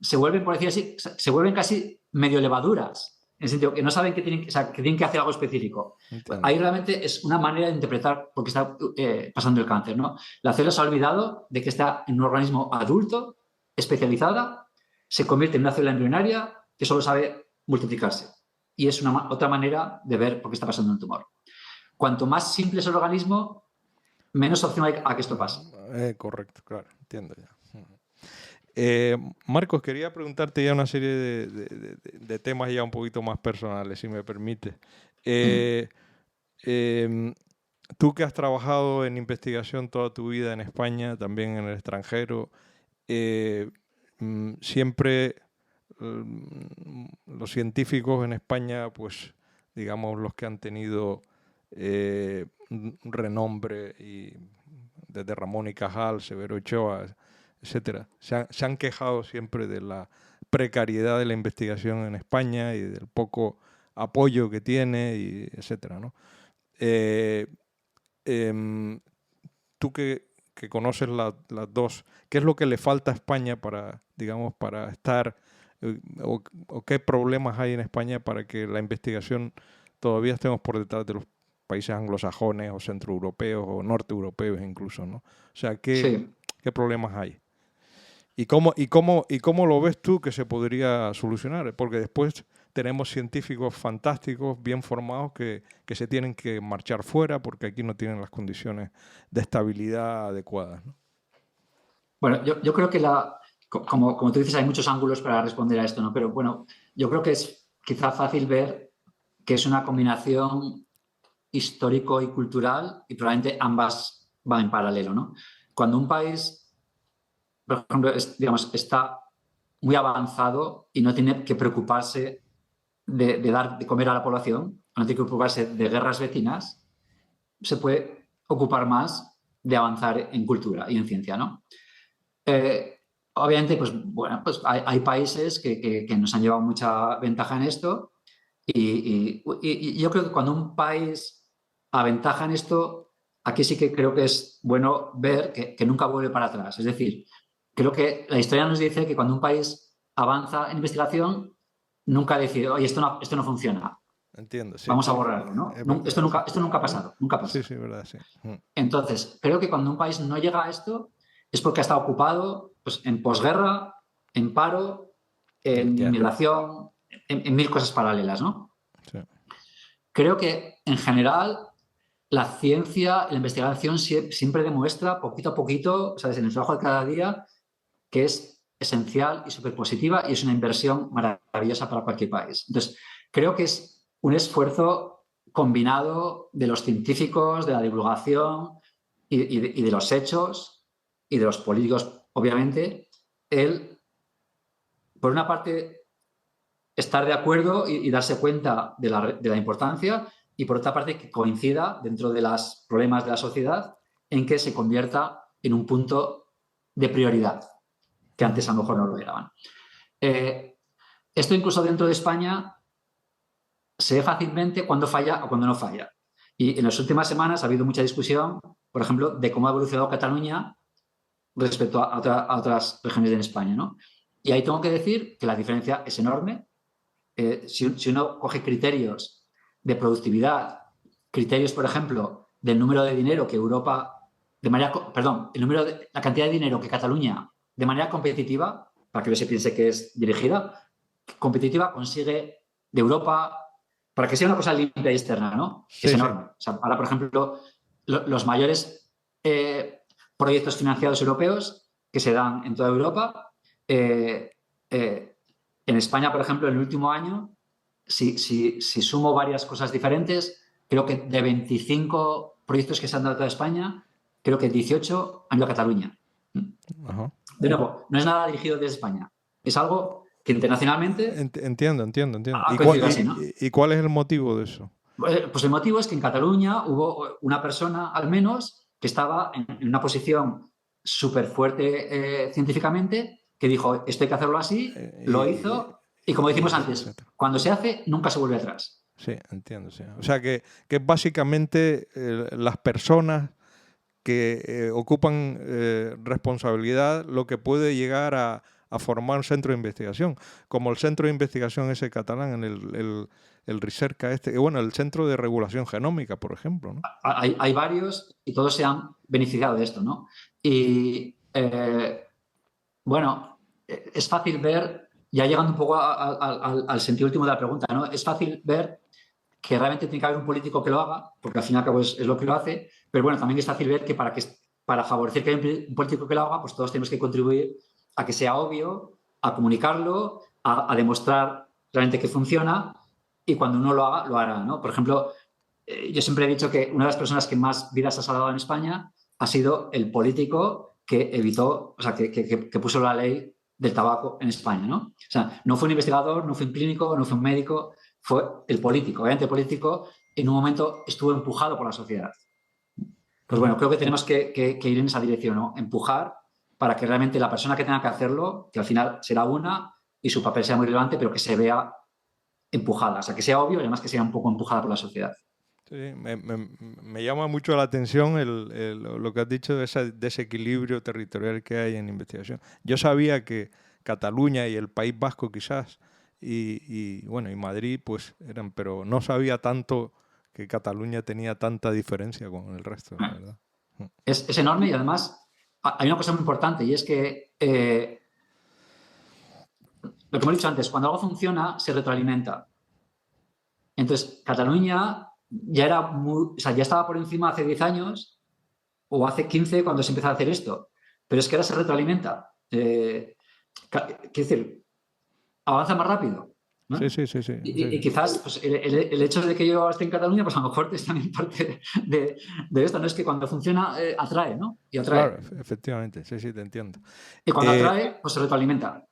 se vuelven, por decir así, se vuelven casi medio levaduras. En el sentido que no saben que tienen que hacer algo específico. Ahí realmente es una manera de interpretar por qué está pasando el cáncer, ¿no? La célula se ha olvidado de que está en un organismo adulto, especializada, se convierte en una célula embrionaria que solo sabe multiplicarse. Y es otra manera de ver por qué está pasando un tumor. Cuanto más simple es el organismo, menos opción hay a que esto pase. Correcto, claro, entiendo ya. Marcos, quería preguntarte ya una serie de temas ya un poquito más personales, si me permite. Tú que has trabajado en investigación toda tu vida en España, también en el extranjero, siempre los científicos en España, pues digamos los que han tenido un renombre, y desde Ramón y Cajal, Severo Ochoa, etcétera, se han quejado siempre de la precariedad de la investigación en España y del poco apoyo que tiene, y etcétera, ¿no? Tú que conoces las dos, ¿qué es lo que le falta a España para, digamos, para estar o qué problemas hay en España para que la investigación todavía estemos por detrás de los países anglosajones o centroeuropeos o norteeuropeos incluso, ¿no? O sea, Sí. ¿qué problemas hay? Y cómo lo ves tú que se podría solucionar? Porque después tenemos científicos fantásticos, bien formados, que se tienen que marchar fuera porque aquí no tienen las condiciones de estabilidad adecuadas, ¿no? Bueno, yo creo que como tú dices, hay muchos ángulos para responder a esto, ¿no? Pero bueno, yo creo que es quizá fácil ver que es una combinación histórico y cultural y probablemente ambas van en paralelo, ¿no? Cuando un país, por ejemplo, digamos, está muy avanzado y no tiene que preocuparse de dar de comer a la población, no tiene que preocuparse de guerras vecinas, se puede ocupar más de avanzar en cultura y en ciencia, ¿no? Eh, Obviamente, pues bueno, pues hay países que nos han llevado mucha ventaja en esto y yo creo que cuando un país aventaja en esto, aquí sí que creo que es bueno ver que nunca vuelve para atrás. Es decir, creo que la historia nos dice que cuando un país avanza en investigación, nunca decide, oye, esto no funciona, Entiendo, sí. vamos a borrarlo, ¿no? Esto nunca ha pasado, nunca pasa. Sí, sí, verdad, sí. Entonces, creo que cuando un país no llega a esto es porque ha estado ocupado pues, en posguerra, en paro, en Ya, inmigración, en mil cosas paralelas, ¿no? sí. Creo que en general la ciencia, la investigación siempre demuestra poquito a poquito, ¿sabes? En el trabajo de cada día, que es esencial y súper positiva y es una inversión maravillosa para cualquier país. Entonces, creo que es un esfuerzo combinado de los científicos, de la divulgación y de los hechos y de los políticos, obviamente, el, por una parte, estar de acuerdo y darse cuenta de la importancia y por otra parte que coincida dentro de los problemas de la sociedad en que se convierta en un punto de prioridad, que antes a lo mejor no lo eraban. Eh, Esto incluso dentro de España se ve fácilmente cuando falla o cuando no falla. Y en las últimas semanas ha habido mucha discusión, por ejemplo, de cómo ha evolucionado Cataluña respecto a otras regiones de España, ¿no? Y ahí tengo que decir que la diferencia es enorme. Si uno coge criterios de productividad, criterios, por ejemplo, del número de dinero que Europa, perdón, la cantidad de dinero que Cataluña, de manera competitiva, para que no se piense que es dirigida, competitiva consigue de Europa, para que sea una cosa limpia y externa, ¿no? Es Sí, sí. enorme. O sea, ahora, por ejemplo, los mayores proyectos financiados europeos que se dan en toda Europa, eh, eh, en España, por ejemplo, en el último año, si sumo varias cosas diferentes, creo que de 25 proyectos que se han dado a toda España, creo que 18 han ido a Cataluña. Ajá. De nuevo, no es nada dirigido desde España. Es algo que internacionalmente Entiendo, entiendo, entiendo. ha coincidido así, ¿no? Y cuál es el motivo de eso? Pues el motivo es que en Cataluña hubo una persona, al menos, que estaba en una posición súper fuerte científicamente, que dijo, esto hay que hacerlo así, lo hizo, y como decimos antes, Etcétera. cuando se hace, nunca se vuelve atrás. Sí, entiendo, sí. O sea que básicamente las personas que ocupan responsabilidad lo que puede llegar a formar un centro de investigación, como el centro de investigación ese catalán, en el Ricerca este, y bueno, el centro de regulación genómica, por ejemplo, ¿no? Hay varios y todos se han beneficiado de esto, ¿no? Y bueno, es fácil ver, ya llegando un poco al sentido último de la pregunta, ¿no? Es fácil ver que realmente tiene que haber un político que lo haga, porque al fin y al cabo es lo que lo hace, pero bueno, también es fácil ver que para favorecer que haya un político que lo haga, pues todos tenemos que contribuir a que sea obvio, a comunicarlo, a demostrar realmente que funciona y cuando uno lo haga, lo hará, ¿no? Por ejemplo, yo siempre he dicho que una de las personas que más vidas ha salvado en España ha sido el político que evitó, o sea, que puso la ley del tabaco en España, ¿no? O sea, no fue un investigador, no fue un clínico, no fue un médico, fue el político. Obviamente el político en un momento estuvo empujado por la sociedad. Pues bueno, creo que tenemos que ir en esa dirección, ¿no? Empujar para que realmente la persona que tenga que hacerlo, que al final será una y su papel sea muy relevante, pero que se vea empujada, o sea, que sea obvio y además que sea un poco empujada por la sociedad. Sí, me llama mucho la atención lo que has dicho de ese desequilibrio territorial que hay en investigación. Yo sabía Cataluña y el País Vasco quizás, bueno, y Madrid pues eran, pero no sabía tanto que Cataluña tenía tanta diferencia con el resto, la verdad. Es enorme y además hay una cosa muy importante y es que lo que hemos dicho antes, cuando algo funciona, se retroalimenta. Entonces, Cataluña ya era o sea, ya estaba por encima hace 10 años o hace 15 cuando se empezó a hacer esto. Pero es que ahora se retroalimenta. Quiero decir, avanza más rápido, Sí, ¿no? sí, sí, sí, Y sí. quizás pues, el hecho de que yo esté en Cataluña, pues a lo mejor es también parte de esto, ¿no? Es que cuando funciona, atrae, ¿no? Y Claro, atrae. efectivamente, sí, sí, te entiendo. Y cuando Eh, atrae, pues se retroalimenta.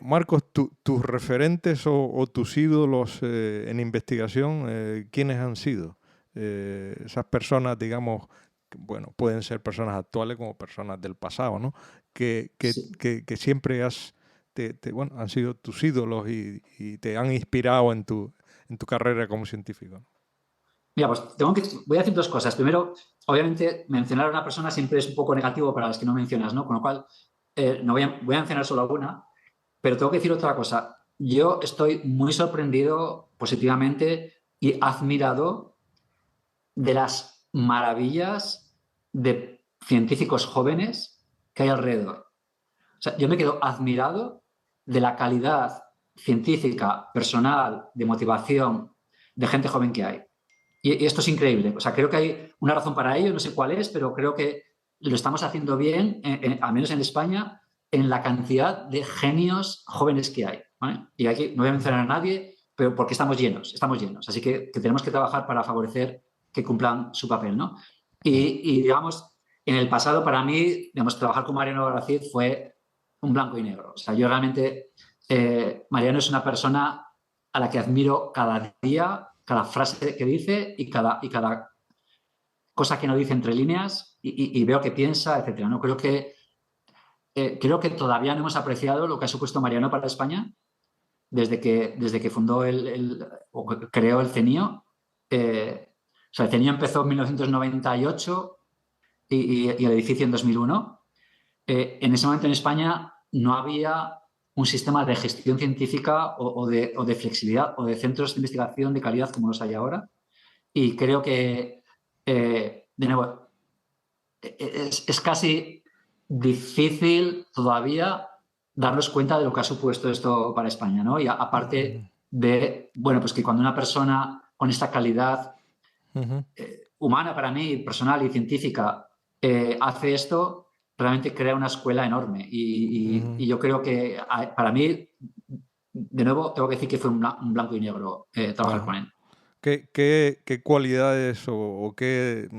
Marcos, tus referentes o tus ídolos en investigación, ¿quiénes han sido? Esas personas, digamos, que, bueno, pueden ser personas actuales como personas del pasado, ¿no? Sí. Que siempre bueno, han sido tus ídolos y te han inspirado en tu carrera como científico. Mira, pues voy a decir dos cosas. Primero, obviamente, mencionar a una persona siempre es un poco negativo para las que no mencionas, ¿no? Con lo cual, no voy a mencionar solo alguna, pero tengo que decir otra cosa. Yo estoy muy sorprendido positivamente y admirado de las maravillas de científicos jóvenes que hay alrededor. O sea, yo me quedo admirado de la calidad científica, personal, de motivación de gente joven que hay. Y esto es increíble. O sea, creo que hay una razón para ello, no sé cuál es, pero creo que lo estamos haciendo bien, al menos en España, en la cantidad de genios jóvenes que hay. ¿Vale? Y aquí no voy a mencionar a nadie, pero porque estamos llenos, estamos llenos. Así que tenemos que trabajar para favorecer que cumplan su papel, ¿no? Digamos, en el pasado, para mí, digamos, trabajar con Mariano Gracid fue un blanco y negro. O sea, yo realmente, Mariano es una persona a la que admiro cada día, cada frase que dice y cada cosa que no dice entre líneas y veo que piensa, etcétera. ¿No? Creo que todavía no hemos apreciado lo que ha supuesto Mariano para España desde que fundó o creó el CENIO. O sea, el CENIO empezó en 1998 y el edificio en 2001. En ese momento en España no había un sistema de gestión científica o de flexibilidad o de centros de investigación de calidad como los hay ahora. Y creo que, de nuevo, es casi difícil todavía darnos cuenta de lo que ha supuesto esto para España, ¿no? Y aparte de, bueno, pues que cuando una persona con esta calidad humana para mí, personal y científica, hace esto, realmente crea una escuela enorme. Y yo creo que para mí, de nuevo, tengo que decir que fue un blanco y negro trabajar Ajá. con él. ¿Qué cualidades o qué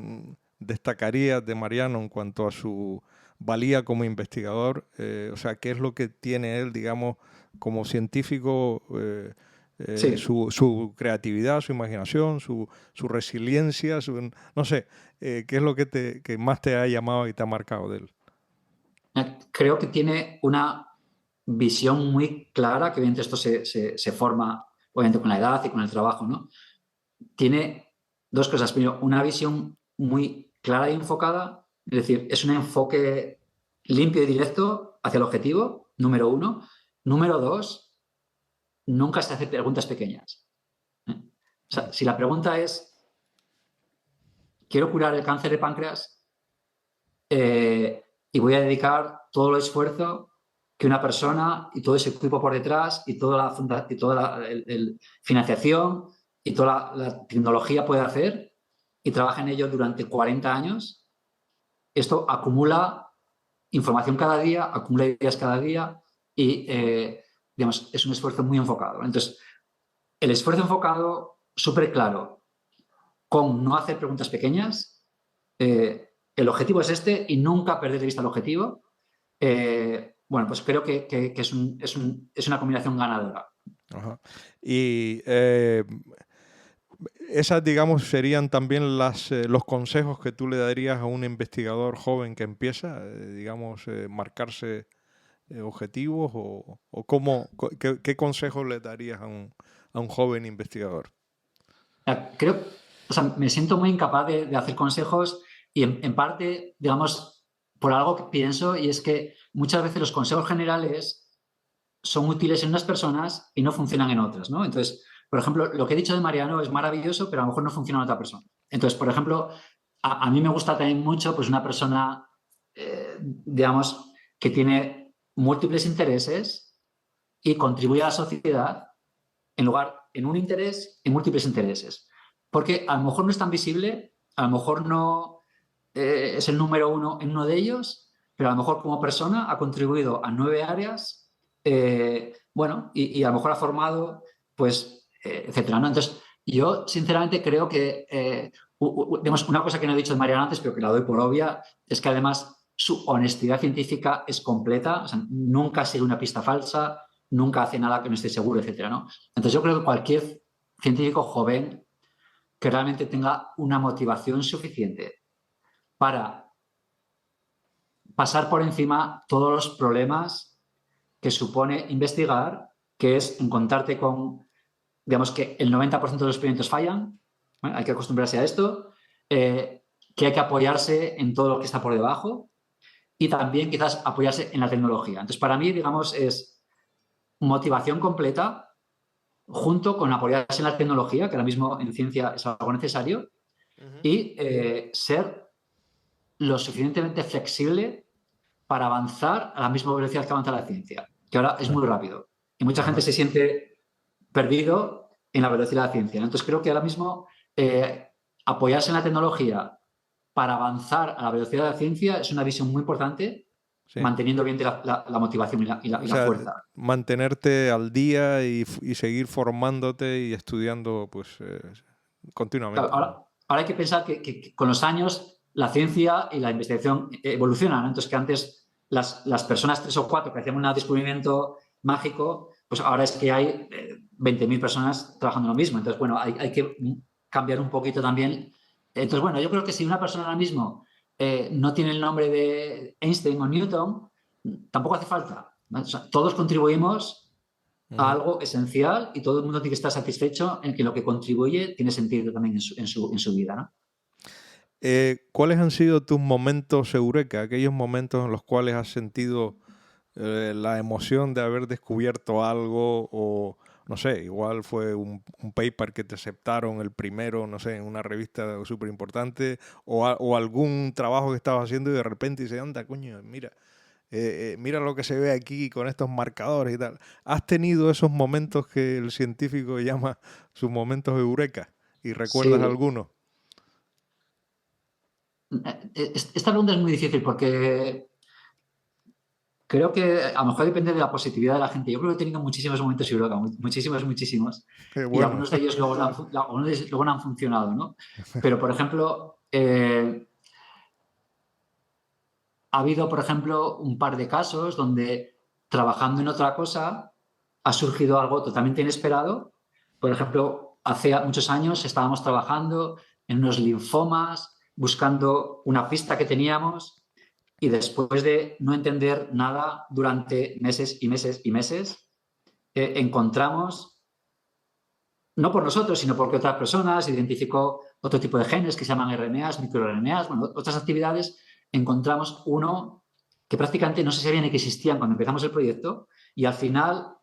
destacarías de Mariano en cuanto a su valía como investigador? O sea, ¿qué es lo que tiene él, digamos, como científico, Sí, su creatividad, su imaginación, su resiliencia, no sé, ¿qué es lo que más te ha llamado y te ha marcado de él? creo que tiene una visión muy clara, que obviamente esto se forma obviamente con la edad y con el trabajo, ¿no? Tiene dos cosas. Primero, una visión muy clara y enfocada, es decir, es un enfoque limpio y directo hacia el objetivo, número uno. Número dos, nunca se hace preguntas pequeñas. ¿Eh? O sea, si la pregunta es, quiero curar el cáncer de páncreas y voy a dedicar todo el esfuerzo que una persona y todo ese equipo por detrás y toda la financiación y toda la tecnología puede hacer y trabaja en ello durante 40 años, esto acumula información cada día, acumula ideas cada día y, digamos, es un esfuerzo muy enfocado. Entonces, el esfuerzo enfocado, súper claro, con no hacer preguntas pequeñas, el objetivo es este y nunca perder de vista el objetivo. Bueno, pues creo que es una combinación ganadora. Ajá. Y esas, digamos, serían también los consejos que tú le darías a un investigador joven que empieza, digamos, marcarse objetivos o qué consejos le darías a un joven investigador. Creo, o sea, me siento muy incapaz de hacer consejos y en parte, digamos, por algo que pienso, y es que muchas veces los consejos generales son útiles en unas personas y no funcionan en otras, ¿no? Entonces, por ejemplo, lo que he dicho de Mariano es maravilloso, pero a lo mejor no funciona en otra persona. Entonces, por ejemplo, a mí me gusta también mucho pues una persona, digamos, que tiene múltiples intereses y contribuye a la sociedad en un interés, en múltiples intereses. Porque a lo mejor no es tan visible, a lo mejor no es el número uno en uno de ellos, pero a lo mejor como persona ha contribuido a 9 áreas, bueno, y a lo mejor ha formado, pues, etcétera, ¿no? Entonces, yo sinceramente creo que, digamos, una cosa que no he dicho de Mariano antes, pero que la doy por obvia, es que además su honestidad científica es completa, o sea, nunca sigue una pista falsa, nunca hace nada que no esté seguro, etcétera, ¿no? Entonces, yo creo que cualquier científico joven que realmente tenga una motivación suficiente para pasar por encima todos los problemas que supone investigar, que es encontrarte con, digamos que el 90% de los experimentos fallan, ¿vale? Hay que acostumbrarse a esto, que hay que apoyarse en todo lo que está por debajo y también quizás apoyarse en la tecnología. Entonces, para mí, digamos, es motivación completa junto con apoyarse en la tecnología, que ahora mismo en ciencia es algo necesario, Ujú. y ser lo suficientemente flexible para avanzar a la misma velocidad que avanza la ciencia, que ahora es Ah, muy rápido. Y mucha gente ajá. se siente perdido en la velocidad de la ciencia, ¿no? Entonces creo que ahora mismo apoyarse en la tecnología para avanzar a la velocidad de la ciencia es una visión muy importante, Sí. manteniendo bien la motivación y O la sea, fuerza. mantenerte al día y seguir formándote y estudiando pues Claro, continuamente. ahora hay que pensar que con los años la ciencia y la investigación evolucionan, ¿no? Entonces, que antes las personas tres o cuatro que hacían un descubrimiento mágico, pues ahora es que hay 20.000 personas trabajando en lo mismo. Entonces, bueno, hay que cambiar un poquito también. Entonces, bueno, yo creo que si una persona ahora mismo no tiene el nombre de Einstein o Newton, tampoco hace falta, ¿no? O sea, todos contribuimos a Ujú. algo esencial y todo el mundo tiene que estar satisfecho en que lo que contribuye tiene sentido también en su vida, ¿no? ¿Cuáles han sido tus momentos eureka, aquellos momentos en los cuales has sentido la emoción de haber descubierto algo o, no sé, igual fue un paper que te aceptaron el primero, no sé, en una revista súper importante o algún trabajo que estabas haciendo y de repente dices, anda, coño, mira, mira lo que se ve aquí con estos marcadores y tal. ¿Has tenido esos momentos que el científico llama sus momentos eureka y recuerdas Sí, alguno? esta pregunta es muy difícil porque creo que a lo mejor depende de la positividad de la gente. Yo creo que he tenido muchísimos momentos Eureka, muchísimos, muchísimos, Qué y bueno. algunos de ellos luego no han funcionado, ¿no? Pero, por ejemplo, ha habido, por ejemplo, un par de casos donde trabajando en otra cosa ha surgido algo totalmente inesperado. Por ejemplo, hace muchos años estábamos trabajando en unos linfomas, buscando una pista que teníamos y después de no entender nada durante meses y meses y meses, encontramos, no por nosotros, sino porque otras personas identificó otro tipo de genes que se llaman RNAs, microRNAs, bueno, otras actividades, encontramos uno que prácticamente no se sabía ni que existían cuando empezamos el proyecto y al final,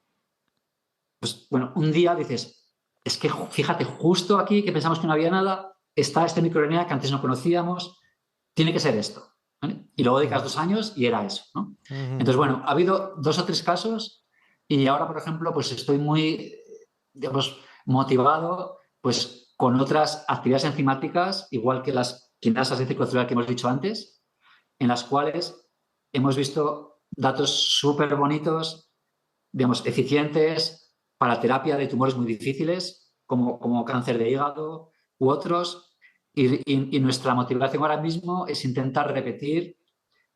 pues bueno, un día dices, es que fíjate, justo aquí que pensamos que no había nada, está este microRNA que antes no conocíamos, tiene que ser esto, ¿vale? Y luego dedicas Ujú, 2 años y era eso, ¿no? ujú, Entonces, bueno, ha habido 2 o 3 casos y ahora, por ejemplo, pues estoy muy, digamos, motivado pues con otras actividades enzimáticas, igual que las quinasas de ciclo celular que hemos dicho antes, en las cuales hemos visto datos súper bonitos, digamos, eficientes para terapia de tumores muy difíciles, como cáncer de hígado u otros. Y nuestra motivación ahora mismo es intentar repetir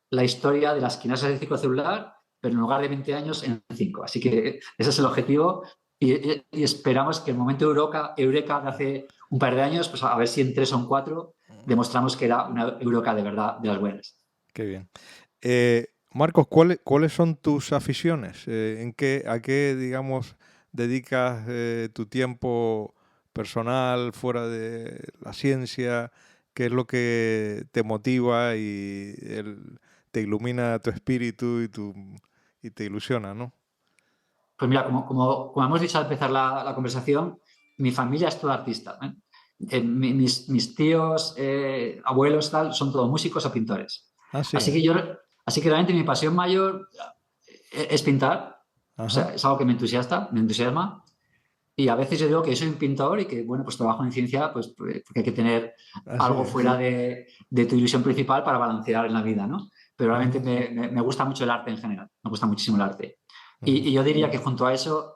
la historia de las quinasas de ciclo celular, pero en lugar de 20 años, en 5. Así que ese es el objetivo y esperamos que el momento Eureka de hace un par de años, pues a ver si en 3 o en 4 ujú. demostramos que era una Eureka de verdad, de las buenas. Qué bien. Marcos, ¿cuáles son tus aficiones? ¿A qué, digamos, dedicas tu tiempo personal fuera de la ciencia? ¿Qué es lo que te motiva y te ilumina tu espíritu y te ilusiona, ¿no? Pues mira, como hemos dicho al empezar la conversación, mi familia es toda artista, ¿eh? Mis tíos, abuelos, tal, son todos músicos o pintores. Ah, sí, Así que así que realmente mi pasión mayor es pintar. O ajá, sea, es algo que me entusiasma. Y a veces yo digo que soy un pintor y que, bueno, pues trabajo en ciencia, porque hay que tener así algo es. fuera de tu ilusión principal para balancear en la vida, ¿no? Pero realmente Ujú, me gusta mucho el arte en general, me gusta muchísimo el arte. ujú, Y yo diría que junto a eso,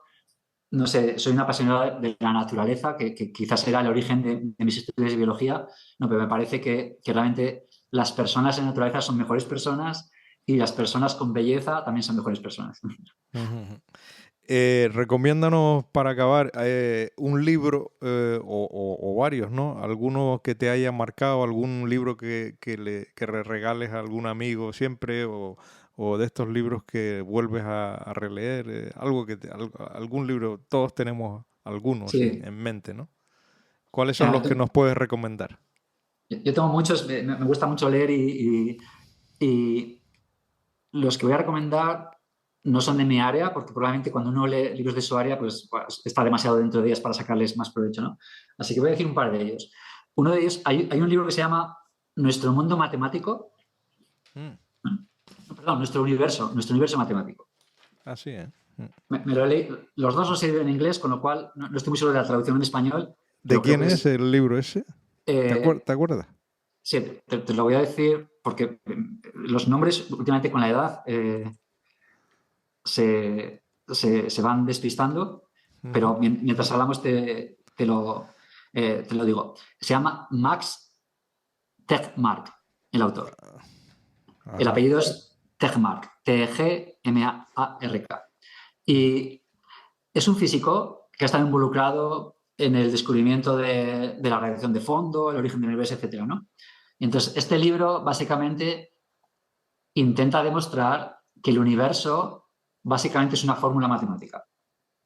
no sé, soy una apasionada de la naturaleza, que quizás era el origen de mis estudios de biología, no, pero me parece que realmente las personas en naturaleza son mejores personas y las personas con belleza también son mejores personas. ujú. Recomiéndanos para acabar un libro o varios, ¿no? Alguno que te haya marcado, algún libro que le regales a algún amigo siempre o de estos libros que vuelves a releer, algo algún libro, todos tenemos algunos Sí, en mente, ¿no? ¿Cuáles son mira, los que nos puedes recomendar? yo tengo muchos, me gusta mucho leer y los que voy a recomendar no son de mi área, porque probablemente cuando uno lee libros de su área, pues está demasiado dentro de ellas para sacarles más provecho, ¿no? Así que voy a decir un par de ellos. Uno de ellos, hay un libro que se llama Nuestro mundo matemático, Mm, no, perdón, nuestro universo matemático. así, ¿eh? Mm. Me lo leí, los dos los he leído en inglés, con lo cual no estoy muy seguro de la traducción en español, ¿De pero creo quién que es es... el libro ese? eh, Te acuerdas? sí, te lo voy a decir porque los nombres últimamente con la edad se van despistando, Ujú. pero mientras hablamos te lo digo. Se llama Max Tegmark, el autor. El Ajá. apellido es Tegmark, Tgmark. Mm, Y es un físico que ha estado involucrado en el descubrimiento de la radiación de fondo, el origen del universo, etcétera, ¿no? Y entonces, este libro básicamente intenta demostrar que el universo básicamente es una fórmula matemática.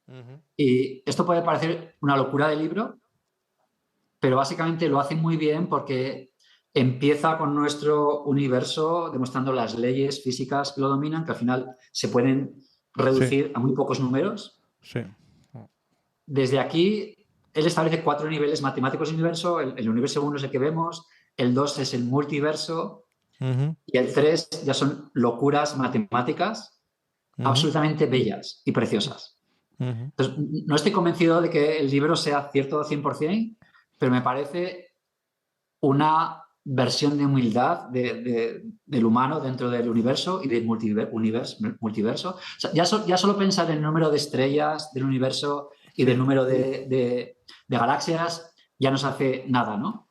ujú. Y esto puede parecer una locura de libro, pero básicamente lo hace muy bien porque empieza con nuestro universo demostrando las leyes físicas que lo dominan, que al final se pueden Sí, reducir a muy pocos números. sí. Desde aquí, él establece 4 niveles matemáticos del universo. El universo 1 es el que vemos, el 2 es el multiverso Ujú, y el 3 ya son locuras matemáticas ujú, absolutamente bellas y preciosas. ujú. Entonces, no estoy convencido de que el libro sea cierto al 100%, pero me parece una versión de humildad del humano dentro del universo y del multiverso. O sea, ya solo pensar en el número de estrellas del universo y del Sí, número de galaxias ya nos hace nada, ¿no?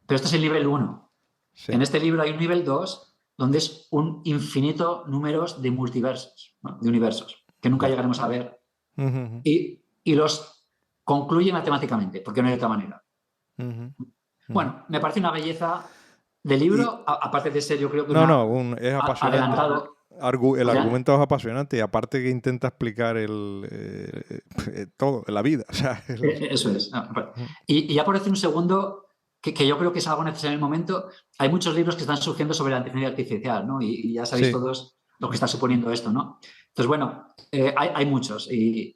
Pero este es el nivel 1. sí. En este libro hay un nivel 2 donde es un infinito número de multiversos, ¿no? De universos, que nunca Ya. llegaremos a ver Ujú, ujú, y los concluye matemáticamente, porque no hay otra manera. ujú, ujú. Bueno, me parece una belleza de Y libro, aparte de ser yo creo que no, no, es apasionante. adelantado. El adelan- argumento es apasionante y aparte que intenta explicar todo, la vida. O sea, Eso es. Y ya por decir un segundo, que yo creo que es algo necesario en el momento, hay muchos libros que están surgiendo sobre la inteligencia artificial, ¿no? Y ya sabéis sí. todos lo que está suponiendo esto, ¿no? Entonces, bueno, hay muchos. Y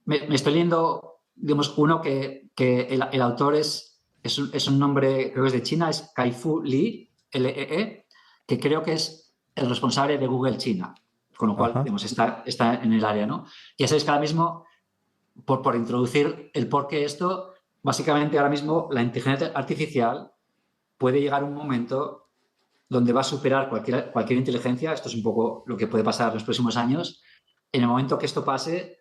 me estoy leyendo, digamos, uno que el autor es un nombre, creo que es de China, es Kai-Fu Lee, Lee, que creo que es el responsable de Google China, con lo cual, Ajá. digamos, está en el área, ¿no? Ya sabéis que ahora mismo, por introducir el por qué esto, básicamente ahora mismo la inteligencia artificial puede llegar a un momento donde va a superar cualquier inteligencia, esto es un poco lo que puede pasar en los próximos años, en el momento que esto pase,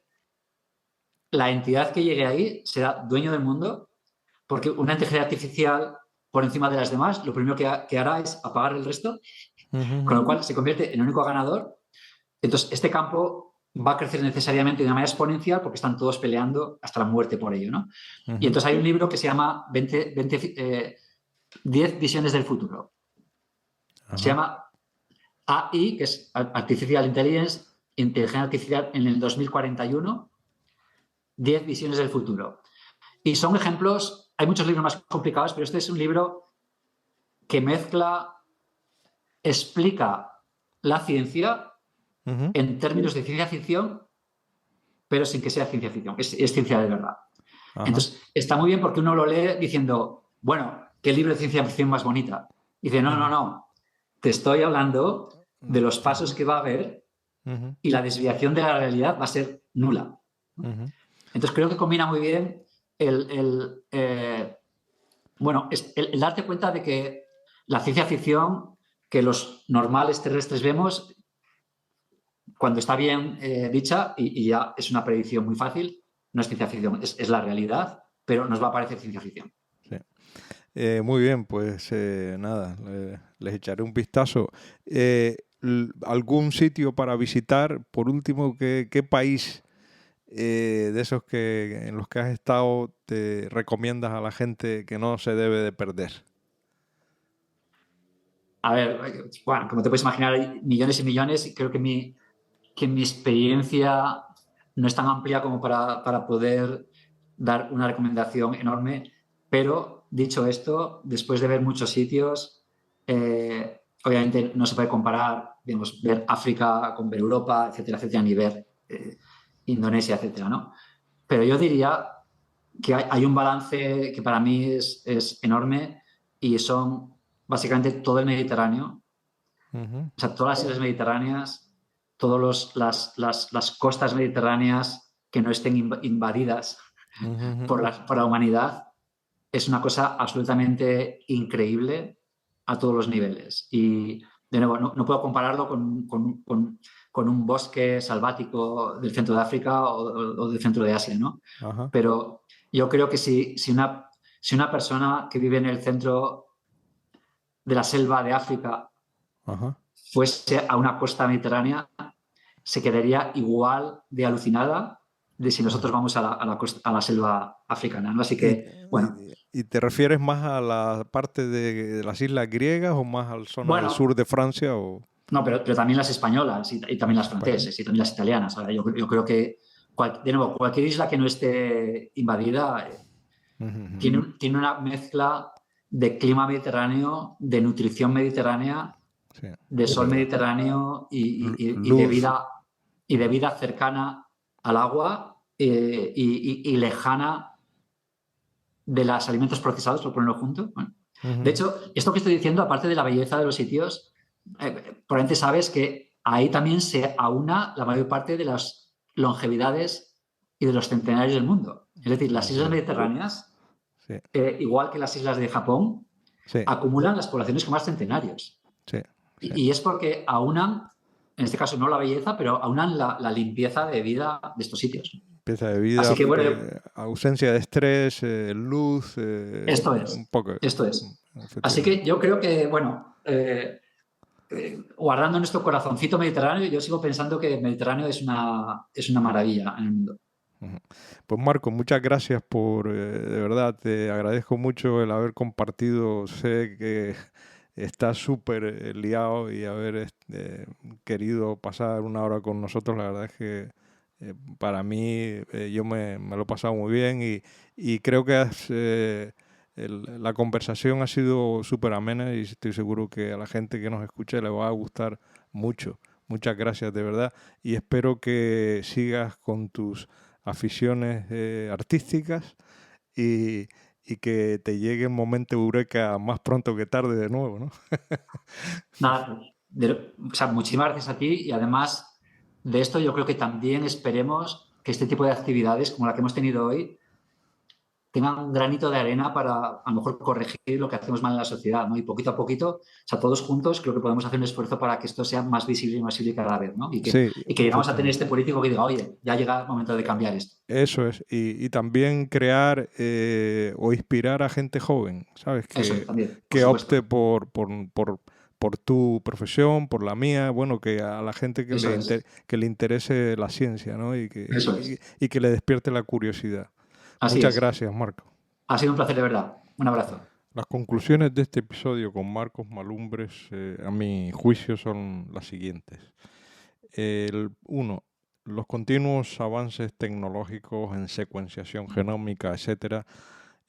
la entidad que llegue ahí será dueño del mundo, porque una inteligencia artificial por encima de las demás, lo primero que hará es apagar el resto, con Ujú, lo cual se convierte en el único ganador. Entonces, este campo va a crecer necesariamente de una manera exponencial porque están todos peleando hasta la muerte por ello, ¿no? Y ujú. entonces hay un libro que se llama 10 visiones del futuro. Se Ajá. llama AI, que es Artificial Intelligence, Inteligencia Artificial en el 2041, 10 visiones del futuro. Y son ejemplos, hay muchos libros más complicados, pero este es un libro que mezcla explica la ciencia Ujú. en términos de ciencia ficción, pero sin que sea ciencia ficción, es ciencia de verdad. Ajá. Entonces, está muy bien porque uno lo lee diciendo, bueno, ¿qué libro de ciencia ficción más bonita? Y dice, no, no, Ujú. no, te estoy hablando de los Sí. pasos que va a haber Ujú. y la desviación de la realidad va a ser nula. Ujú. Entonces, creo que combina muy bien bueno, el darte cuenta de que la ciencia ficción que los normales terrestres vemos, cuando está bien dicha, y ya es una predicción muy fácil, no es ciencia ficción, es la realidad, pero nos va a parecer ciencia ficción. Sí. Muy bien, pues nada, les echaré un vistazo. ¿Algún sitio para visitar? Por último, ¿qué país de esos en los que has estado te recomiendas a la gente que no se debe de perder? A ver, bueno, como te puedes imaginar, hay millones y millones, y creo que mi experiencia no es tan amplia como para poder dar una recomendación enorme, pero dicho esto, después de ver muchos sitios, obviamente no se puede comparar, digamos, ver África con ver Europa, etcétera, etcétera, ni ver Indonesia, etcétera, ¿no? Pero yo diría que hay un balance que para mí es enorme y son básicamente todo el Mediterráneo, Ujú. o sea, todas las islas mediterráneas, todas las costas mediterráneas que no estén invadidas Ujú. Ujú. por la humanidad, es una cosa absolutamente increíble a todos los niveles. Y, de nuevo, no puedo compararlo con un bosque salvático del centro de África o del centro de Asia, ¿no? Ajá. Pero yo creo que si una persona que vive en el centro de la selva de África Ajá. fuese a una costa mediterránea, se quedaría igual de alucinada de si Ajá. nosotros vamos a la selva africana, ¿no? Así ¿Y, que, bueno, y te refieres más a la parte de las islas griegas o más a la zona del bueno, sur de Francia o no, pero también las españolas y también las las españolas? francesas y también las italianas. Ahora, yo creo que, de nuevo, cualquier isla que no esté invadida Ujú. Ujú. tiene una mezcla de clima mediterráneo, de nutrición mediterránea, Sí, de es sol verdad. mediterráneo y Luz. de vida cercana al agua y lejana de los alimentos procesados, por ponerlo junto. Bueno, de Ujú. hecho, esto que estoy diciendo, aparte de la belleza de los sitios, probablemente sabes que ahí también se aúna la mayor parte de las longevidades y de los centenarios del mundo. Es decir, las islas Sí, mediterráneas, sí, igual que las islas de Japón, sí, acumulan las poblaciones con más centenarios. sí, sí. Y es porque aunan, en este caso no la belleza, pero aunan la limpieza de vida de estos sitios. Pieza de vida, Así que bueno, ausencia de estrés, luz, esto un es, poco, esto es. Así que efectivamente. yo creo que, bueno, guardando nuestro corazoncito mediterráneo, yo sigo pensando que el Mediterráneo es una maravilla en el mundo. Ujú. Pues Marco, muchas gracias de verdad, te agradezco mucho el haber compartido, sé que estás súper liado y haber querido pasar una hora con nosotros, la verdad es que para mí yo me lo he pasado muy bien y creo que la conversación ha sido súper amena y estoy seguro que a la gente que nos escuche le va a gustar mucho. Muchas gracias de verdad y espero que sigas con tus aficiones artísticas y, y que te llegue un momento eureka más pronto que tarde de nuevo, ¿no? Nada, o sea, muchísimas gracias a ti y además de esto yo creo que también esperemos que este tipo de actividades como la que hemos tenido hoy tengan un granito de arena para a lo mejor corregir lo que hacemos mal en la sociedad, ¿no? Y poquito a poquito, o sea, todos juntos creo que podemos hacer un esfuerzo para que esto sea más visible y más visible cada vez, ¿no? Sí, Y que llegamos a tener este efectivamente. político que diga, oye, ya llega el momento de cambiar esto. Eso es. Y también crear o inspirar a gente joven, ¿sabes? Eso también, por Que opte supuesto. por tu profesión, por la mía, bueno, que a la gente Eso es, que le interese la ciencia, ¿no? eso es. Y que le despierte la curiosidad. Así Muchas es. gracias, Marco. Ha sido un placer de verdad. Un abrazo. Las conclusiones de este episodio con Marcos Malumbres, a mi juicio, son las siguientes. Uno, los continuos avances tecnológicos en secuenciación genómica, etcétera,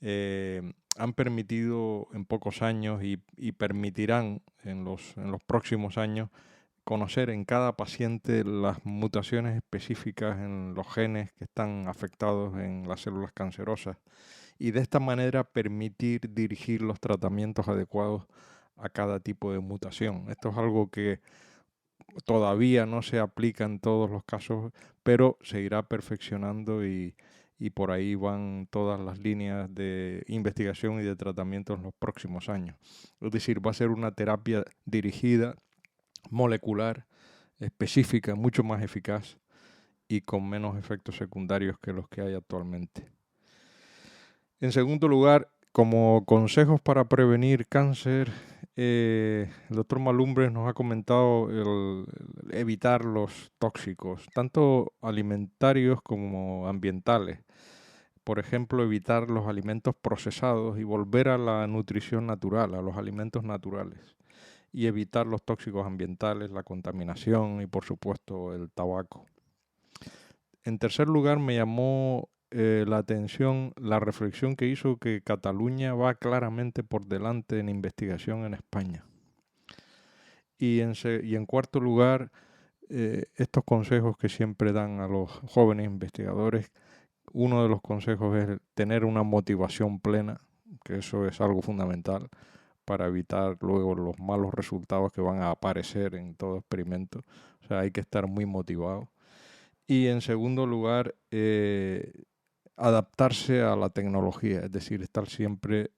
han permitido en pocos años y permitirán en los próximos años conocer en cada paciente las mutaciones específicas en los genes que están afectados en las células cancerosas y de esta manera permitir dirigir los tratamientos adecuados a cada tipo de mutación. Esto es algo que todavía no se aplica en todos los casos, pero se irá perfeccionando y por ahí van todas las líneas de investigación y de tratamiento en los próximos años. Es decir, va a ser una terapia dirigida, molecular, específica, mucho más eficaz y con menos efectos secundarios que los que hay actualmente. En segundo lugar, como consejos para prevenir cáncer, el doctor Malumbres nos ha comentado el evitar los tóxicos, tanto alimentarios como ambientales. Por ejemplo, evitar los alimentos procesados y volver a la nutrición natural, a los alimentos naturales. Y evitar los tóxicos ambientales, la contaminación y, por supuesto, el tabaco. En tercer lugar, me llamó la atención la reflexión que hizo que Cataluña va claramente por delante en investigación en España. Y en cuarto lugar, estos consejos que siempre dan a los jóvenes investigadores, uno de los consejos es tener una motivación plena, que eso es algo fundamental para evitar luego los malos resultados que van a aparecer en todo experimento. O sea, hay que estar muy motivado. Y en segundo lugar, adaptarse a la tecnología, es decir, estar siempre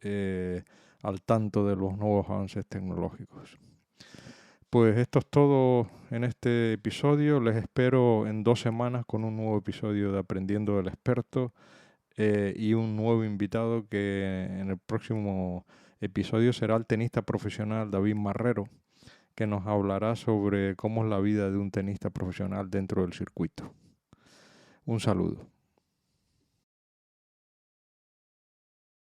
al tanto de los nuevos avances tecnológicos. Pues esto es todo en este episodio. Les espero en 2 semanas con un nuevo episodio de Aprendiendo del Experto y un nuevo invitado que en el próximo episodio será el tenista profesional David Marrero, que nos hablará sobre cómo es la vida de un tenista profesional dentro del circuito. Un saludo.